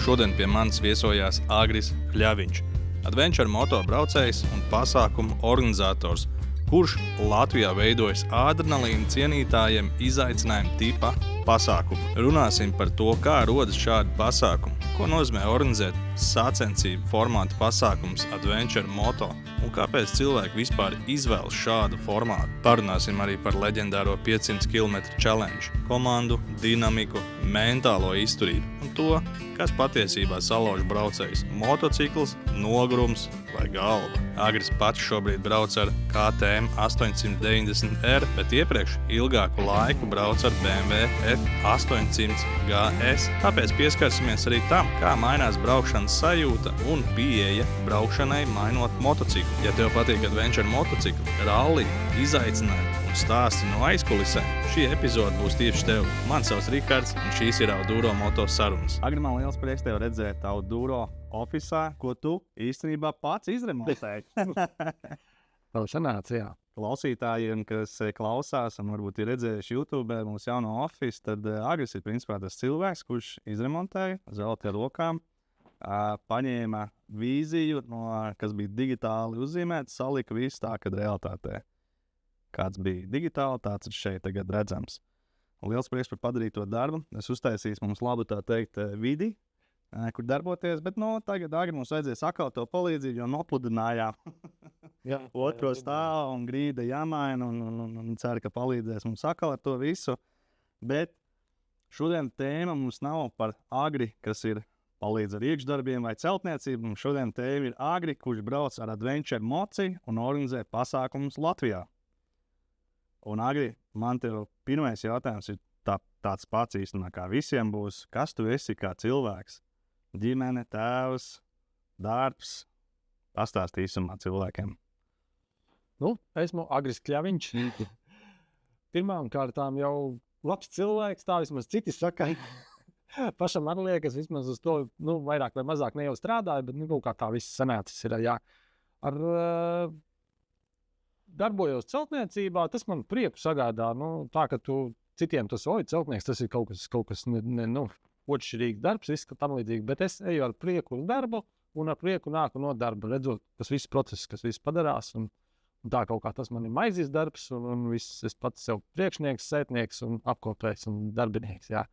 šodien pie manis viesojās Agris Kļaviņš, adventure moto braucējs un pasākumu organizators, kurš Latvijā veidojas adrenalīna cienītājiem izaicinājumu tipa pasākumu. Runāsim par to, kā rodas šādi pasākumi, ko nozīmē organizēt sacensību formāta pasākums adventure moto un kāpēc cilvēki vispār izvēlas šādu formātu. Parunāsim arī par leģendāro 500 km challenge, komandu, dinamiku, mentālo izturību un to, kas patiesībā salauž braucējus – motocikls, nogurums vai galva. Agris pats šobrīd brauc ar KTM 890R, bet iepriekš ilgāku laiku brauc ar BMW F800 GS. Tāpēc pieskarsimies arī tam, kā mainās braukšanas sajūta un pieeja braukšanai mainot motociklu. Ja tev patīk adventure motocikli, ralli, izaicinājumi un stāsti no aizkulisēm, šī epizode būs tieši tev. Mani sauc Rikards un šīs ir Auduro moto sarunas. Agri, man liels prieks tev redzēt Auduro ofisā, ko tu īstenībā pats izremontēji. Vēl sanāca, jā. Klausītājiem, kas klausās un varbūt ir redzējuši YouTube mūsu jauno ofisu, tad Agris ir principā tas cilvēks, kurš izremontēja zelta rokām, paņēma vīziju, kas bija digitāli uzzīmēts, salika visu tā, kad realitātē. Kāds bija digitāli, tāds ir šeit tagad redzams. Liels prieks par padarīto darbu. Es uztaisīju mums labu, tā teikt, vidi, kur darboties, bet tagad Agri mums vajadzēs atkal to palīdzību, jo nopludinājām otro stāvu un grīda jāmaina un ceru, ka palīdzēs mums atkal ar to visu. Bet šodien tēma mums nav par Agri, kas ir palīdz ar iekšdarbiem vai celtniecību. Mums šodien tēma ir Agri, kurš brauc ar adventure moci un organizē pasākumus Latvijā. Un Agri, man tev pirmais jautājums ir tāds pats īstenībā, kā visiem būs. Kas tu esi kā cilvēks? Ģimene, tēvs, darbs? Pastāsti īsumā cilvēkiem. Esmu Agris Kļaviņš. Pirmām kārtām jau labs cilvēks, tā vismaz citi saka. Pašam arī liekas, vismaz uz to vairāk vai mazāk ne jau strādāju, bet kaut kā tā viss sanācis ir, jā. Darbojos celtniecībā, tas man prieku sagādā. Tā, ka tu citiem tas celtnieks, tas ir kaut kas otršķirīgs darbs, viss tam līdzīgi, bet es eju ar prieku uz darbu un ar prieku nāku no darba, redzot, kas viss process, kas viss padarās. Un tā kaut kā tas man ir maizes darbs un viss, es pats sev priekšnieks, sētnieks un apkopējs un darbinieks, jā.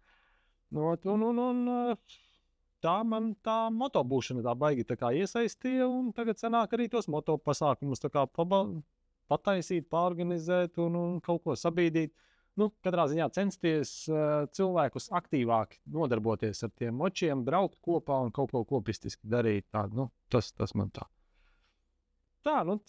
Tā man tā motobūšana tā baigi tā kā iesaistīja un tagad sanāk arī tos motopasākumus tā kā pataisīt, pārorganizēt un kaut ko sabīdīt. Katrā ziņā censties cilvēkus aktīvāk nodarboties ar tiem močiem, braukt kopā un kaut ko kopistiski darīt. Tas man tā.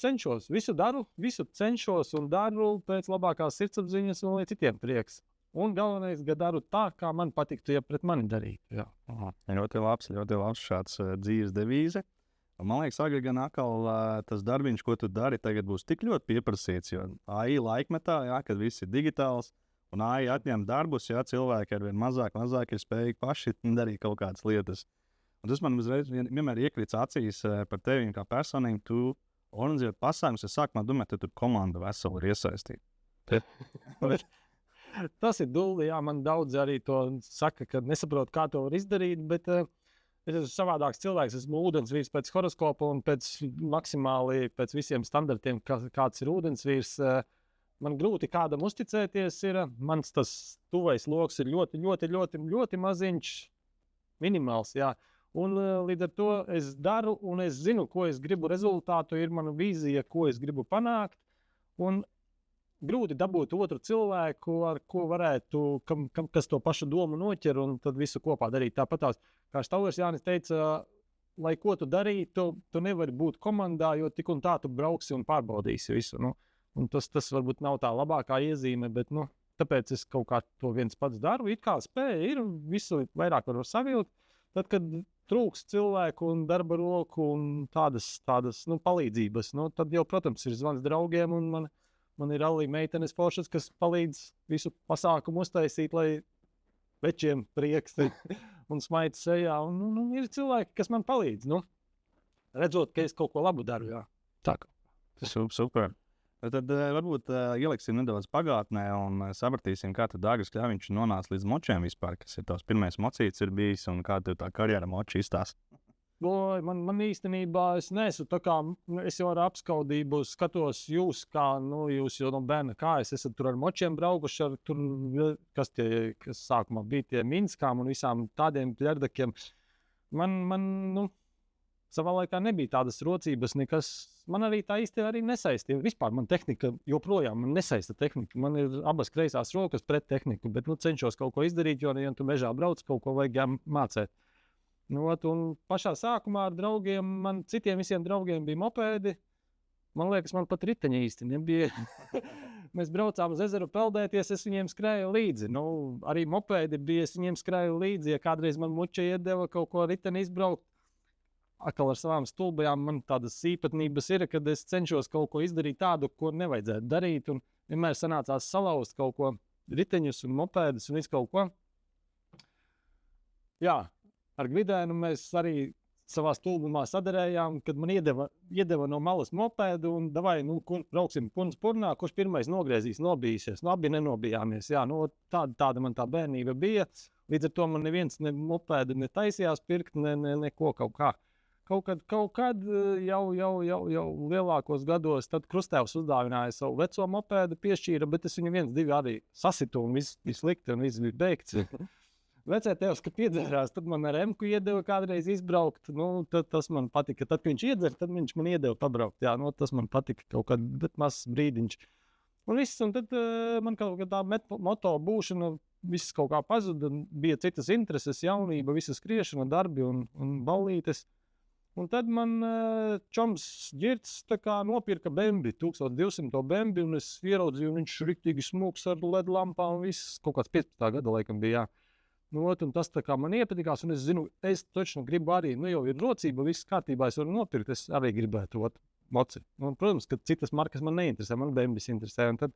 Cenšos, visu daru, visu cenšos un daru pēc labākās sirdsapziņas un lai citiem prieks. Un galvenais, ka daru tā, kā man patiktu, ja pret mani darīt. Jā. Ļoti labs šāds dzīves devīze. Man liekas, Agri, gan atkal tas darbiņš, ko tu dari, tagad būs tik ļoti pieprasīts, jo AI laikmetā, kad viss ir digitāls, un AI atņem darbus, cilvēki arvien mazāk ir spējīgi paši darīt kaut kādas lietas. Un tas man uzreiz vienmēr iekrits acīs par tevi kā personību. Tu organizējot pasākumus, es sākumā domāju, ka tur komanda vesela ir iesaistīta. Tas ir dulli, jā, man daudz arī to saka, ka nesaprot, kā to var izdarīt, bet es esmu savādāks cilvēks, esmu ūdensvīrs pēc horoskopa un maksimāli pēc visiem standartiem, kāds ir ūdensvīrs. Man grūti kādam uzticēties ir, mans tas tuvais loks ir ļoti maziņš, minimāls, jā. Un līdz ar to es daru un es zinu, ko es gribu rezultātu, ir mana vīzija, ko es gribu panākt. Un grūti dabūt otru cilvēku, ar ko varētu, kas to pašu domu noķer un tad visu kopā darīt. Tāpatās, kā Štauers Jānis teica, lai ko tu darītu, tu nevari būt komandā, jo tik un tā tu brauksi un pārbaudīsi visu. Un tas varbūt nav tā labākā iezīme, bet tāpēc es kaut kā to viens pats daru. It kā spēja ir, visu vairāk var savilkt. Tad, kad trūks cilvēku un darba roku un tādas palīdzības, tad jau, protams, ir zvans draugiem un man ir arī meitenes foršas, kas palīdz visu pasākumu uztaisīt, lai večiem prieks un smaids sejā. Un ir cilvēki, kas man palīdz, redzot, ka es kaut ko labu daru, jā. Tā kā. Tas super. Tad varbūt ieliksim nedaudz pagātnē un sapratīsim, kā tad Agris Kļaviņš nonāca līdz močiem vispār, kas ir tavs pirmais mocīts ir bijis un kā tev tā karjera moči izstāsta. Man īstenībā, es neesmu tā kā, es jau ar apskaudību skatos jūs, kā, jūs jau no bērna kā es esat tur ar močiem braukuši, ar tur, kas sākumā bija tie Minskām un visām tādiem pļerdakiem. Savā laikā nebija tādas rocības, nekas. Man arī tā īsti arī nesaistīja. Vispār man tehnika joprojām nesaista tehnika. Man ir abas kreisās rokas pret tehniku, bet cenšos kaut ko izdarīt, jo, ja tu mežā brauc, kaut ko vajag mācīt. Un pašā sākumā ar draugiem, citiem visiem draugiem bija mopēdi. Man liekas, man pat riteņi īsti nebija. Mēs braucām uz ezeru peldēties, es viņiem skrēju līdzi. Arī mopēdi bija, es viņiem skrēju līdzi. Ja kādreiz man muča iedeva kaut ko riteni izbraukt, atkal ar savām stulbajām man tādas īpatnības ir, kad es cenšos kaut ko izdarīt tādu, ko nevajadzētu darīt. Un vienmēr sanācās salauzt kaut ko, riteņus un mopēdus un visu kaut ko. Jā, ar Gvidēnu mēs arī savā stulbumā sadarējām, kad man iedeva no malas mopēdu un davai, brauksim purnā, kurš pirmais nogriezīs, nobīsies. Abi nenobijāmies, jā, tāda man tā bērnība bija. Līdz ar to man neviens ne mopēdu netaisījās pirkt, neko kaut kā. Kaut kad jau lielākos gados, tad krustēvs uzdāvināja savu veco mopēdu, piešķīra, bet es viņu 1-2 arī sasitu un viss slikti un viss bija beigts. Vecē tevs, kad piedzērās, tad man ar Emku iedeva kādreiz izbraukt. Tad tas man patika. Tad, kad viņš iedzer, tad viņš man iedeva pabraukt. Jā, tas man patika kaut kad, bet mazs brīdiņš. Un tad man kaut kā tā moto būšana, viss kaut kā pazuda. Bija citas intereses, jaunība, visa skriešana, darbi un ballītes. Un tad man čoms Girts nopirka Bembi, 1200 Bembi, un es ieraudzīju, viņš riktīgi smūgs ar LED lampām, un viss kaut kāds 15. gada laikam bija, jā. Un tas man iepatikās, un es zinu, es taču gribu arī, jau ir rocība, viss kārtībā, es varu nopirkt, es arī gribētu moci. Protams, ka citas markas man neinteresē, man Bembis interesē, un tad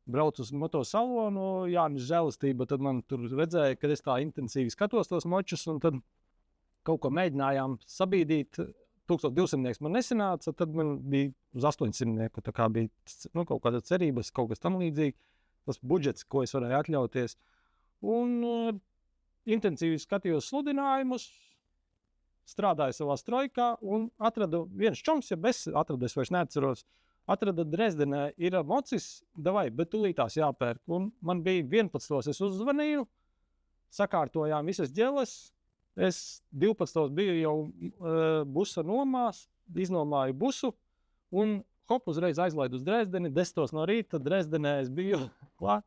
braucu uz motosalonu, Jānis žēlastība, tad man tur redzēja, kad es tā intensīvi skatos tos močus, un tad kaut ko mēģinājām sabīdīt, 1200 man nesanāca, tad man bija uz 800, tā kā bija kaut kāda cerības, kaut kas tam līdzīgi, tas budžets, ko es varēju atļauties. Un intensīvi skatījos sludinājumus, strādāju savā strojkā un atradu viens čoms, es vairs neatceros, atrada Dresdenē, ir mocis, davai, bet tūlītās jāpērk. Un man bija 11. es uzzvanīju, sakārtojām visas ģeles. Es 12. biju jau busa nomās, iznomāju busu un uzreiz aizlaidu uz Dresdeni. 10. no rīta Dresdenē es biju klāt.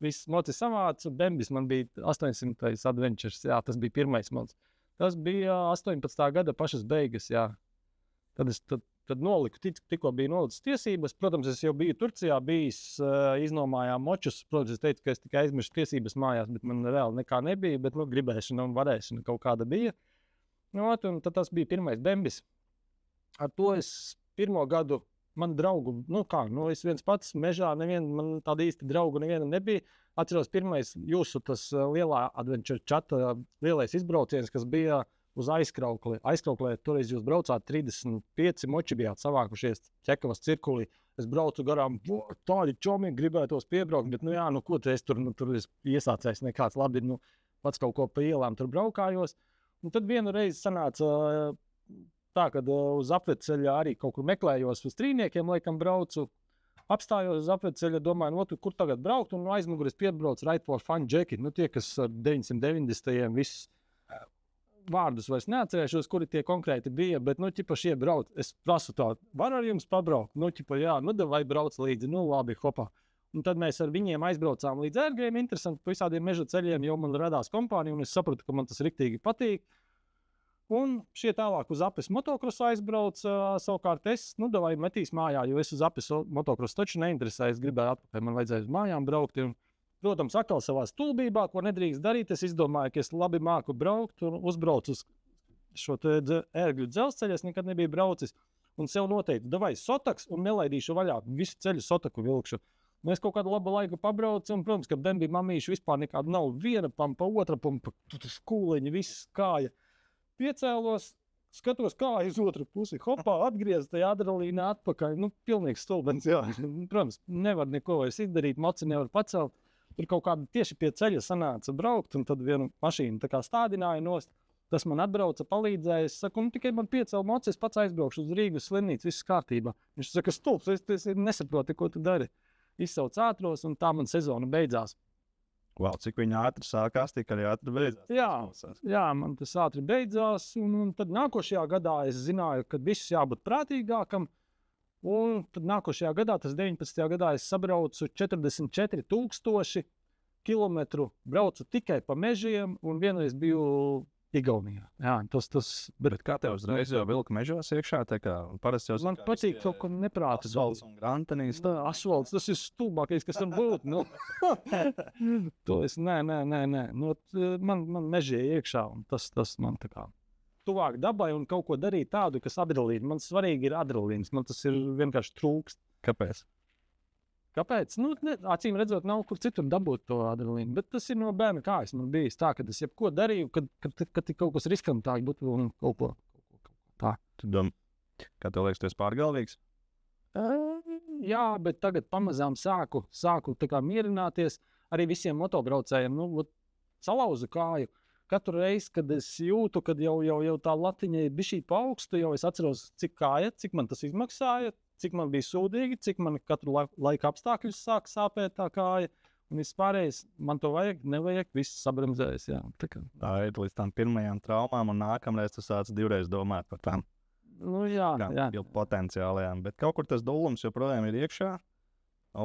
Viss mocis savāca, Bembis man bija 800. adventures, jā, tas bija pirmais mocis. Tas bija 18. gada pašas beigas, jā. Tad noliku, tikko bija nolicis tiesības. Protams, es jau biju Turcijā bijis, iznomājām močus. Protams, es teicu, ka es tikai aizmirstu tiesības mājās, bet man reāli nekā nebija, bet gribēšana un varēšana kaut kāda bija. Un tad tas bija pirmais Bembis. Ar to es pirmo gadu man draugu, es viens pats mežā, man tāda īsti draugu neviena nebija. Atceros pirmais jūsu tas lielā adventure chata lielais izbrauciens, kas bija uz aizkraukli. Aizkrauklē toreiz jūs braucāt 35 moči bijāt savākušies Ķekavas cirkulī. Es braucu garām, tādi čomi gribētos piebraukt, bet ko tu es tur iesācējs nekāds labi, pats kaut ko pa ielām tur braukājos. Un tad vienu reizi sanāca tā, kad uz apveceļa arī kaut kur meklējos uz Strīniekiem, laikam braucu. Apstājos uz apveceļa, domāju, kur tagad braukt, un aizmugures piebrauc Right for Fun Jacket. Tie, kas ar 990. viss vārdus vairs neatcerēšos, kuri tie konkrēti bija, bet, šie brauc. Es prasu tā, var ar jums pabraukt? Jā, vai brauc līdzi, labi, hopā. Un tad mēs ar viņiem aizbraucām līdz ērgļiem, interesanti, pa visādiem meža ceļiem, jo man radās kompānija, un es sapratu, ka man tas riktīgi patīk. Un šie tālāk uz Apes motokrosu aizbrauc, savukārt es, vai metīs mājā, jo es uz Apes motokrosu taču neinteresēju, es gribēju atpakaļ, man vajadzēja uz mājām braukt, un protams, atkal savā stulbībā, ko nedrīkst darīt, es izdomāju, ka es labi māku braukt un uzbraucu uz šo ērgļu dzelzceļu, es nekad nebiju braucis, un sev noteicu, davai sotaks un nelaidīšu vaļā, visu ceļu sotaku vilkšu. Mēs kaut kādu labu laiku pabraucam, protams, ka Bembi mamīšu vispār nekāda nav, viena pampa, otra pampa, skūliņa, viss kāja. Piecēlos, skatos, kā uz otru pusi. Hopā, atgriezties tajā adrenalīnā atpakaļ. Nu, pilnīgs stulbens, jā. Protams, nevar neko vairs izdarīt, moci nevar pacelt. Tur kaut kāda tieši pie ceļa sanāca braukt, un tad vienu mašīnu tā kā stādināja nost. Tas man atbrauca, palīdzēja. Es saku, tikai man piecēl moci, es pats aizbraukšu uz Rīgas slimnīcu, viss kārtībā. Viņš saka, stulbs, es nesaprotu, ko tu dari. Izsauc ātros, un tā man sezona beidzās. Wow, cik viņa ātri sākās, tik arī ātri beidzās. Jā, man tas ātri beidzās, un tad nākošajā gadā es zināju, ka viss jābūt prātīgākam, un tad nākošajā gadā, tas 19. gadā, es sabraucu 44,000 kilometru, braucu tikai pa mežiem, un vienreiz biju Igaunijā. Jā, Bet kā tev uzreiz jau vilka mežos iekšā, tā kā parasti jau... Man patīk kaut ko neprātu. Asfalts un grantenīs. Asfalts, tas ir stulbākais, kas var būt. Nu. To es, nē. Nu, man mežie iekšā, un tas man tā kā tuvāk dabai un kaut ko darīt tādu, kas adrenalīns. Man svarīgi ir adrenalīns, man tas ir vienkārši trūkst. Kāpēc? Kāpēc? Nu, acīm redzot, nav kur citur dabūt to adrenalīnu, bet tas ir no bērna kājas. Man bijis tā, ka es jebko darīju, kad kaut kas riskantāk būtu un kaut ko tā. Kā tev liekas, tu esi pārgalvīgs? Jā, bet tagad pamazām sāku tā kā mierināties arī visiem motobraucējiem. Nu, salauzu kāju. Katru reizi, kad es jūtu, kad jau tā latiņa ir bišķīt pa augstu, jau es atceros, cik man tas izmaksāja, cik man bija sūdīgi, cik man katru laiku apstākļus sāk sāpēt tā kāja. Un viss pārējais, man to vajag, nevajag, viss sabremzējas. Jā, tā ir līdz tām pirmajām traumām, un nākamreiz tu sāc divreiz domāt par tām. Nu, jā. Potenciālajām, bet kaut kur tas dulums joprojām ir iekšā.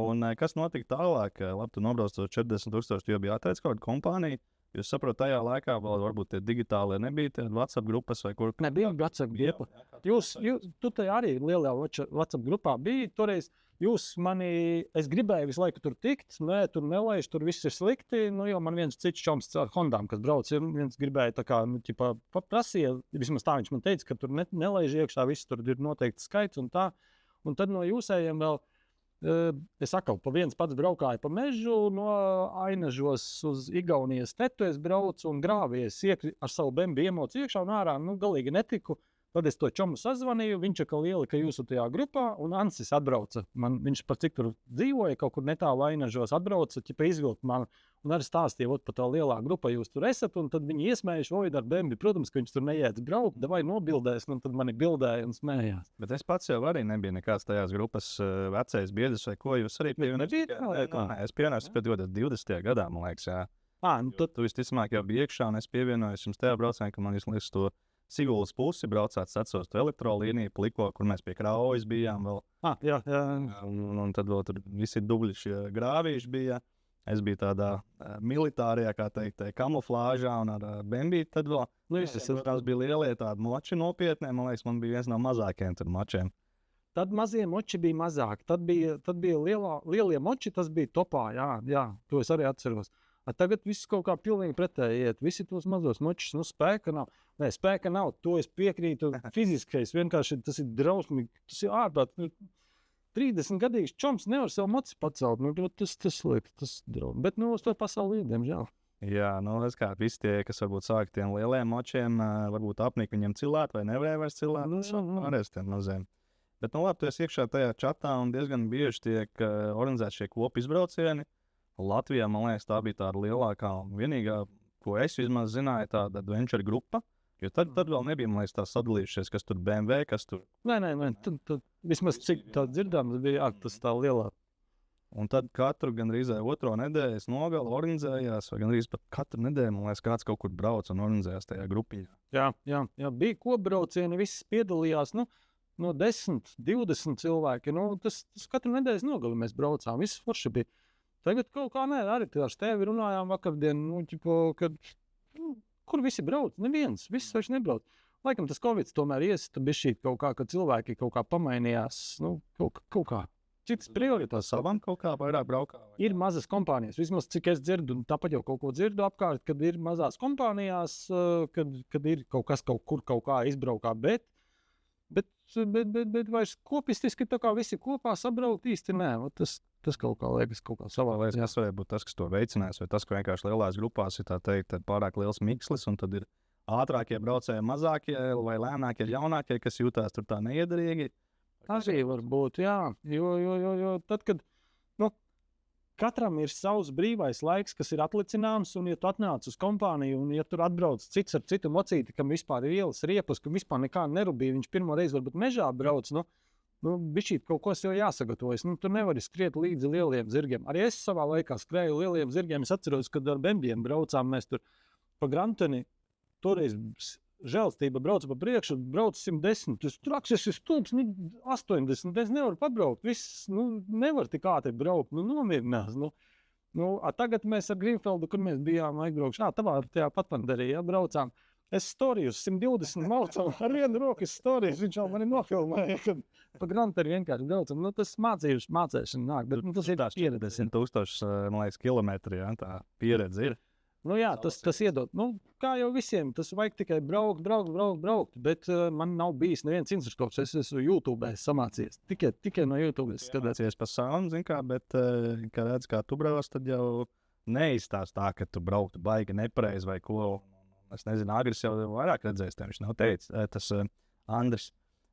Un kas notika tālāk? Labi, tu nobrauc tos 40,000, tu jau biji atteicis kaut kādu kompāniju. Jūs saprotat, tajā laikā vēl varbūt tie digitālie nebija tie WhatsApp grupas vai kur? Nebija WhatsApp grupa. Tu te arī lielajā WhatsApp grupā biji. Toreiz es gribēju visu laiku tur tikt, tur nelaiž, tur viss ir slikti. Nu, jo man viens cits čoms ar Hondām, kas brauc, viens gribēja tā kā, prasīja, vismaz tā viņš man teica, ka tur nelaiž iekšā, viss tur ir noteikti skaits un tā. Un tad no jūsējiem vēl es atkal pa viens pats braukāju pa mežu, no Ainažos uz Igaunijas tetu es braucu un grāvies ar savu bembi iemocu iekšā un ārā, galīgi netiku. Tad es to čomu sazvanīju, viņš atkal ielika jūsu tajā grupā, un Ansis atbrauca. Viņš par cik tur dzīvoja, kaut kur netālu Ainažos atbrauca, izvilkt mani. Un arī stāstīja, pa tā lielā grupā jūs tur esat, un tad viņi iesmējuši, ar bembi, protams, ka viņš tur neiedz braukt, vai nobildēs, un tad mani bildēja un smējās. Bet es pats jau arī nebiju nekāds tajās grupas vecais biedrs, vai ko jūs arī pievienojāt? Es pievienojos pēc 20. gadā, man liekas, jā. Tu visticamāk jau biji iekšā, un es pievienojos jums tajā braucienā, ka man liekas to Siguldas pusi braucāt, atceros to elektrolīniju, pliko, kur mēs pie Kraujas bijām vēl. Jā. Un tad vēl tur visi dubļi šie grāvīši bija. Es biju tādā militārajā, kā teikt, kamuflāžā un ar bembīti tad vēl. Tas bija lielie tādi moči nopietnie, man liekas, man bija viens no mazākajiem tur močiem. Tad mazie moči bija mazāk, tad bija lielie moči, tas bija topā, jā, to es arī atceros. Tagad viss kaut kā pilnīgi pretēji iet. Visi tos mazos močus, spēka nav. Nē, spēka nav, to es piekrītu fiziskais. Vienkārši tas ir drausmīgi, tas ir ārprāt. 30 gadīgs čoms nevar savu moci pacelt. Tas liek, tas drausmīgi. Bet uz to pasauli iet, diemžēl. Jā, es kā visi tie, kas varbūt sāk tiem lieliem močiem, varbūt apnīk viņiem cilāt vai nevarēja vairs cilāt. Arī tiem maziem. Bet labi, tu esi iekšā tajā čatā un diezgan bieži tiek organizēti šie kopu izbraucieni. Latvijā, man liekas, tā bija tāda lielākā un vienīgā, ko es vismaz zināju, tāda adventure grupa. Jo tad vēl nebija, man liekas, tā sadalījušies, kas tur BMW, kas tur... Nē, tad vismaz cik tā dzirdāms bija, tas tā lielā. Un tad katru gandrīz otro nedēļas nogali organizējās, vai gandrīz pat katru nedēļu, man liekas, kāds kaut kur brauc un organizējās tajā grupiņā. Jā, bija kopbraucieni, viss piedalījās, no 10, 20 cilvēki. Tas katru nedēļas nogali mēs braucām, viss forši bija. Tagad kaut kā arī ar tevi runājām vakardien, kur visi brauc? Neviens, viss vairs nebrauc. Laikam tas Covid tomēr iesita bišķīt kaut kā, ka cilvēki kaut kā pamainījās, kaut kā. Citas prioritātes savam kaut kā vairāk braukā. Ir mazas kompānijas, vismaz cik es dzirdu, un tāpat jau kaut ko dzirdu apkārt, kad ir mazās kompānijās, kad ir kaut kas kaut kur kaut kā izbraukā, bet vairs kopistiski tā kā visi kopā sabraukt īsti nē. Tas kaut kā liekas kaut kā savā veidā. Tas varētu būt tas, kas to veicinās, vai tas, ka vienkārši lielās grupās ir tā teikt, pārāk liels mikslis, un tad ir ātrākie braucēji, mazākie vai lēnākie, jaunākie, kas jutās tur tā neiedarīgi. Tas arī var būt, jā. Jo tad, kad katram ir savs brīvais laiks, kas ir atlicināms, un ja tu atnāc uz kompāniju, un ja tur atbrauc cits ar citu mocīti, kam vispār ir ielas riepas, kam vispār nekā nerubīja, viņš pirmo reizi varbūt mežā brauc, bišķīt kaut ko jau jāsagatavojas. Tu nevari skriet līdzi lieliem zirgiem. Arī es savā laikā skrēju lieliem zirgiem. Es atceros, kad ar bembiem braucām mēs tur pa Grantoni. Toreiz žēlstība brauca pa priekšu, brauca 110. Tas traks, es stulbs, 80. Es nevaru pabraukt. Viss, nevar tik ātri braukt. Nomierinās. Tagad mēs ar Grīnfeldu, kur mēs bijām aizbraukši. Tavā tajā Patmanderī, braucām. Es storiju uz 120 maucam ar vienu rokas storijas. Viņš jau mani nofilmēja, kad pa Grantoni vienkārši braucam. Tas mācēšana nāk, bet tas ir tās pieredzes. 1000 kilometri, tā pieredze ir. Tas iedod. Kā jau visiem, tas vajag tikai braukt. Bet man nav bijis neviens instruktors. Es esmu YouTube samācījies. Tikai no YouTube skatāties pa savam, bet, kā redz, kā tu brauc, tad jau neizstāst tā, ka tu brauktu baigi nepareizi vai ko. Es nezinu, Agris jau vairāk redzējis, viņš nav teicis. Tas Andris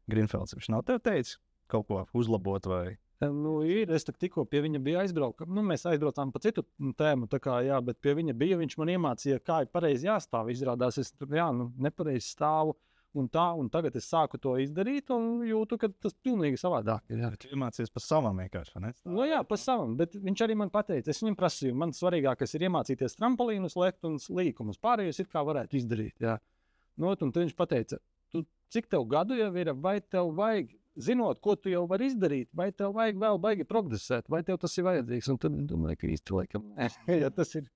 Grīnfelds, viņš nav tev teicis kaut ko uzlabot vai... Ir, es tikko pie viņa bija aizbraukt. Mēs aizbraucām pa citu tēmu, bet pie viņa bija, viņš man iemācīja, kā ir pareizi jāstāv. Izrādās, es tur, nepareizi stāvu un tagad es sāku to izdarīt un jūtu, ka tas pilnīgi savādāk ir. Tu iemācījies pa savam vienkārši, ne? Pa savam, bet viņš arī man pateica, es viņam prasīju, man svarīgākais ir iemācīties trampolīnus, lekt un līkumus. Pārējos it kā varētu izdarīt, jā. Un tad viņš pateica, cik tev gadu jau ir, vai tev vajag, zinot, ko tu jau vari izdarīt, vai tev vajag vēl baigi progresēt, vai tev tas ir vajadzīgs. Un tad domāju, ka īsti laikam, ja tas ir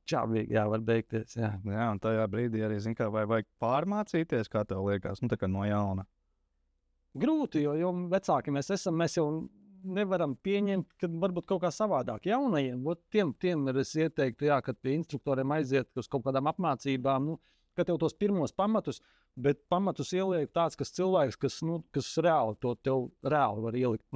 čābīgi, var beigties. Jā, un tajā brīdī arī, kā, vai vajag pārmācīties, kā tev liekas, tā kā no jauna. Grūti, jo vecāki mēs esam, mēs jau nevaram pieņemt, ka varbūt kaut kā savādāk. Jaunajiem, tiem ir es ieteiktu, kad pie instruktoriem aiziet uz kaut kādām apmācībām, ka tev tos pirmos pamatus, bet pamatus ieliek tāds, kas cilvēks, kas reāli to tev reāli var ielikt,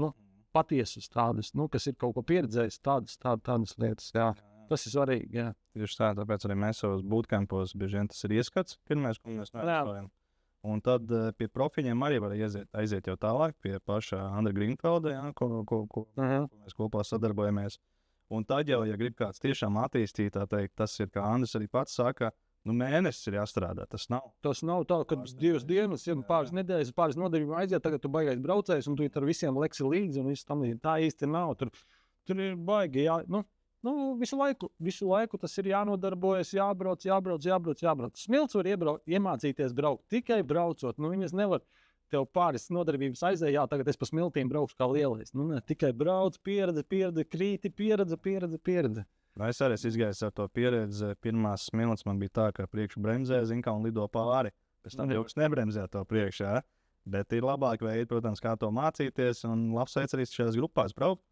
patiesus tādus, kas ir kaut ko pieredzējis, tādas lietas, jā. Tas ir svarīgi, jā. Tieši tā, tāpēc arī mēs savos bootcampos bieži vien tas ir ieskats, pirmais, ko mēs neatstājam. Un tad pie profiņiem arī var aiziet jau tālāk, pie paša Andra Grīnfelda, ko mēs kopā sadarbojamies. Un tad jau, ja grib kāds tiešām attīstīt, tas ir, kā Andris arī pats saka, mēnesis ir jāstrādā, tas nav. Tas nav tā, ka 2 dienas, pāris nedēļas, pāris nodarbības aiziet, tagad tu baigais braucējs un tu ar visiem leksi līdzi un visu tam līdzi. Tā īsti nav, tur ir baigi, visu laiku tas ir jānodarbojas, jābrauc. Smilts var iemācīties braukt tikai braucot, viņas nevar tev pāris nodarbības aizēja, tagad es pa smiltīm braukšu kā lielais. Tikai brauc, pieredze, krīti, pieredze. Es arī izgāju ar to pieredzi. Pirmās smilts man bija tā, ka priekšu bremzē, un lido pāri. Pēc tam jau nebremzē to priekšā. Bet ir labāk veidi, protams, kā to mācīties. Un labs veids arī šajās grupās braukt.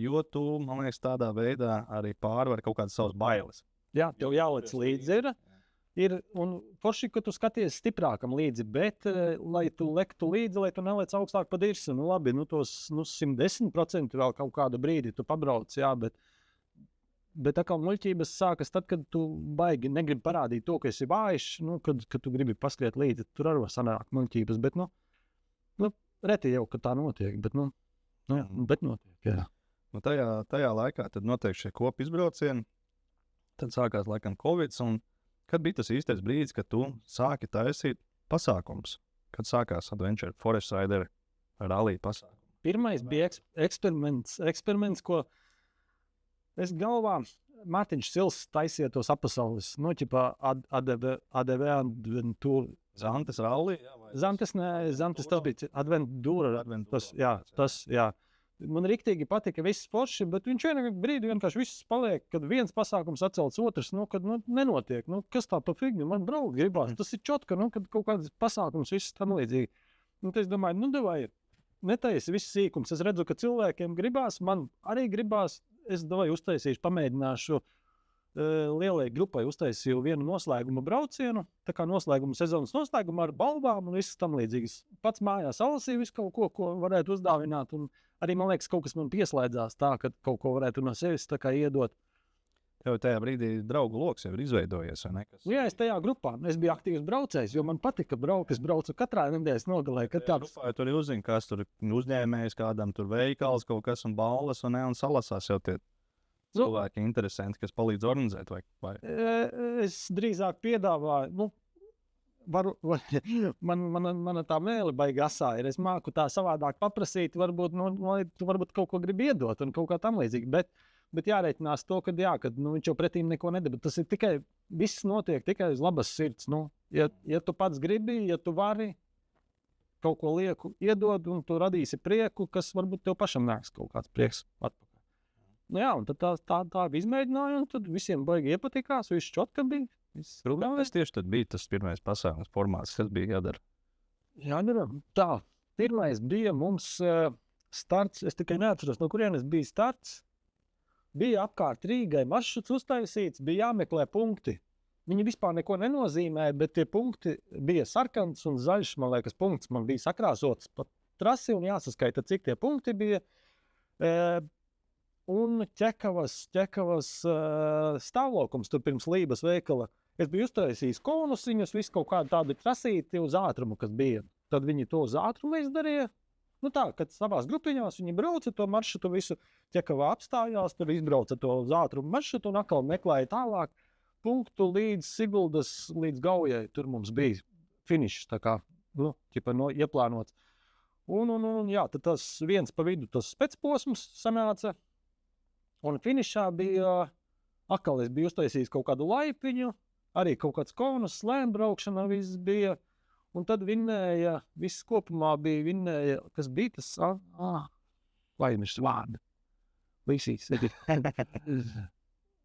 Jo tu, man liekas, tādā veidā arī pārvar kaut kādas savas bailes. Jā, tev jālec līdzi ir. Un forši, ka tu skaties stiprākam līdzi, bet, lai tu lektu līdzi, lai tu nelec augstāk pa dirsu. Labi, tos 110% vēl kaut kādu brīdi tu pabrauc, jā, bet tā kā muļķības sākas tad, kad tu baigi negribi parādīt to, ka esi vājš, kad tu gribi paskriet līdzi, tur arī var sanākt muļķības, bet, reti jau, ka tā notiek, bet notiek, jā. Tajā laikā tad notiek šie kopu izbraucieni, tad sākās laikam Covid, un kad bija tas īstais brīdis, kad tu sāki taisīt pasākums, kad sākās Adventure Forest Rider rallija pasākums? Pirmais bija eksperiments, ko es galvā, Mārtiņš Sils taisīja tos apasaules, ADV Adventure. Zantes rallija? Zantes tas bija Adventure. Tas. Man riktīgi patika viss forši, bet viņš vienā brīdī vienkārši viss paliek, kad viens pasākums atcelts otrs, kad nenotiek. Kas tā pa figni? Man braukt gribās. Tas ir čotka, kad kaut kāds pasākums viss tam līdzīgi. Tad es domāju, devai, netaisi viss sīkums. Es redzu, ka cilvēkiem gribās, man arī gribās. Es uztaisīšu, pamēģināšu lielai grupai, uztaisīju vienu noslēguma braucienu, tā kā sezonas noslēguma ar balvām un viss tam līdzīgs. Pats mājās salasīju visu kaut ko varētu uzdāvināt, un arī, man liekas, kaut kas man pieslēdzās tā, ka kaut ko varētu no sevis tā kā iedot. Tev tajā brīdī draugu loks jau ir izveidojies, vai ne? Jā, es tajā grupā. Es biju aktīvs braucējs, jo man patika braukt. Es braucu katrā nedēļas nogalē. Grupā tur ir uzzina, kas tur uzņēmējs, kādam tur veikals, kaut kas un balvas, un salasās jau tie cilvēki interesanti, kas palīdz organizēt. Vai? Es drīzāk piedāvāju, mana tā mēle baigi asā ir. Es māku tā savādāk paprasīt, varbūt kaut ko grib iedot un kaut kā tam līdzīgi. Bet jārēķinās to, ka viņš jau pretīm neko nedara. Tas ir tikai, viss notiek tikai uz labas sirds. Ja tu pats gribi, ja tu vari kaut ko lieku iedod un tu radīsi prieku, kas varbūt tev pašam nāks kaut kāds prieks atpakaļ. Jā, un tad tā izmēģināja, un tad visiem baigi iepatikās, viss čotka bija. Kas tieši tad bija tas pirmais pasākums formāts, kas bija jādara? Jādara. Tā, pirmais bija mums starts, es tikai neatceros, no kurienes bija starts. Bija apkārt Rīgai maršruts uztaisīts, bija jāmeklē punkti. Viņi vispār neko nenozīmēja, bet tie punkti bija sarkans un zaļš, man liekas, punkts. Man bija sakrāsots pa trasi un jāsaskaita, cik tie punkti bija. Un ķekavas stāvlaukums tur pirms Lības veikala. Es biju uztaisījis konusiņus, visu kaut kādu tādu trasīti uz ātrumu, kas bija. Tad viņi to uz ātrumu izdarīja. Kad savās grupiņās viņi brauca to maršrutu visu, ķekavā apstājās, tur izbrauca to uz ātrumu maršrutu un atkal meklēja tālāk punktu līdz Siguldas, līdz Gaujai. Tur mums bija finišs, tā kā, ieplānots. Jā, tad tas viens pa vidu tas specposms sanāca. Un finišā bija, atkal es biju uztaisījis kaut kādu laipiņu, arī kaut kāds konus, slēmbraukšana viss bija. Un tad vinnēja, viss kopumā bija kas bija tas, laimišs vārdu. Līsīs.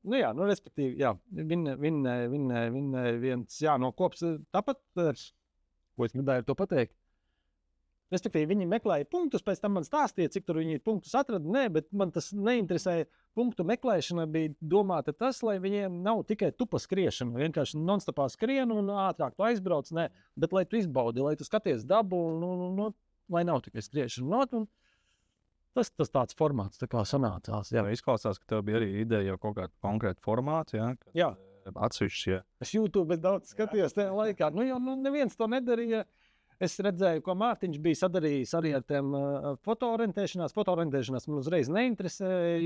Respektīvi, vinnēja viens, no kops, tāpat, ko es gribēju to pateikt. Respektīvi, viņi meklēja punktus, pēc tam man stāstīja, cik tur viņi punktus atrada. Nē, bet man tas neinteresēja. Punktu meklēšana bija domāta tas, lai viņiem nav tikai tupa skriešana. Vienkārši non-stopā skrienu un ātrāk tu aizbrauc. Nē, bet lai tu izbaudi, lai tu skaties dabu, lai nav tikai skriešana. Tas tāds formāts tā kā sanācās. Jā. Izklausās, ka tev bija arī ideja jau kaut kādu konkrētu formātu. Jā. Atsevišķi, jā. Es YouTube daudz skatījos tajā laikā. Neviens to nedarīja. Es redzēju, ko Mārtiņš bija sadarījis arī ar tiem fotoorientēšanās. Fotoorientēšanās man uzreiz neinteresēja,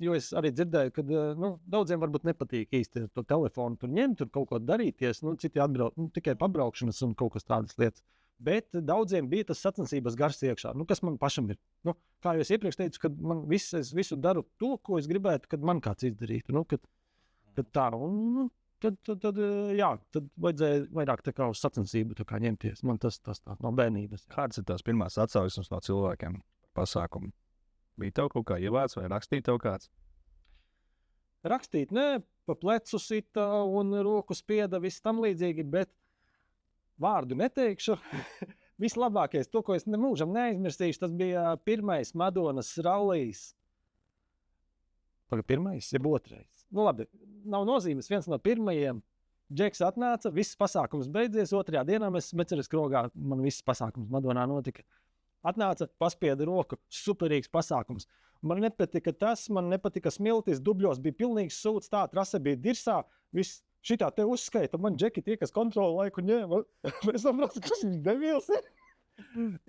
jo es arī dzirdēju, ka daudziem varbūt nepatīk īsti to telefonu tur ņemt, tur kaut ko darīties. Citi atbrauc, tikai pabraukšanas un kaut kas tādas lietas. Bet daudziem bija tas sacensības gars iekšā, kas man pašam ir. Kā jau es iepriekš teicu, kad es visu daru to, ko es gribētu, kad man kāds izdarītu. Kad tā, Tad vajadzēja vairāk tā kā uz sacensību ņemties. Man tas tā no bērnības. Kādas ir tās pirmās atsauksmes no cilvēkiem pasākumu? Bija tev kaut kā ievāc vai rakstīt tev kāds? Rakstīt, nē, pa plecu sita un roku spieda, viss tam līdzīgi, bet vārdu neteikšu. Vislabākais, to, ko es nemūžam neaizmirstīšu, tas bija pirmais Madonas rallijs. Pirmais, jeb otrais. Labi, nav nozīmes. Viens no pirmajiem. Džeks atnāca, viss pasākums beidzies. Otrajā dienā mēs Meceres krogā, man viss pasākums Madonā notika. Atnāca, paspieda roku, superīgs pasākums. Man nepatika tas, man nepatika smiltis, dubļos bija pilnīgs sūds, tā trase bija dirsā. Viss šitā te uzskaita, man Džeki tie, kas kontrola laiku ņēma. Es saprotu, kas viņš devils ir.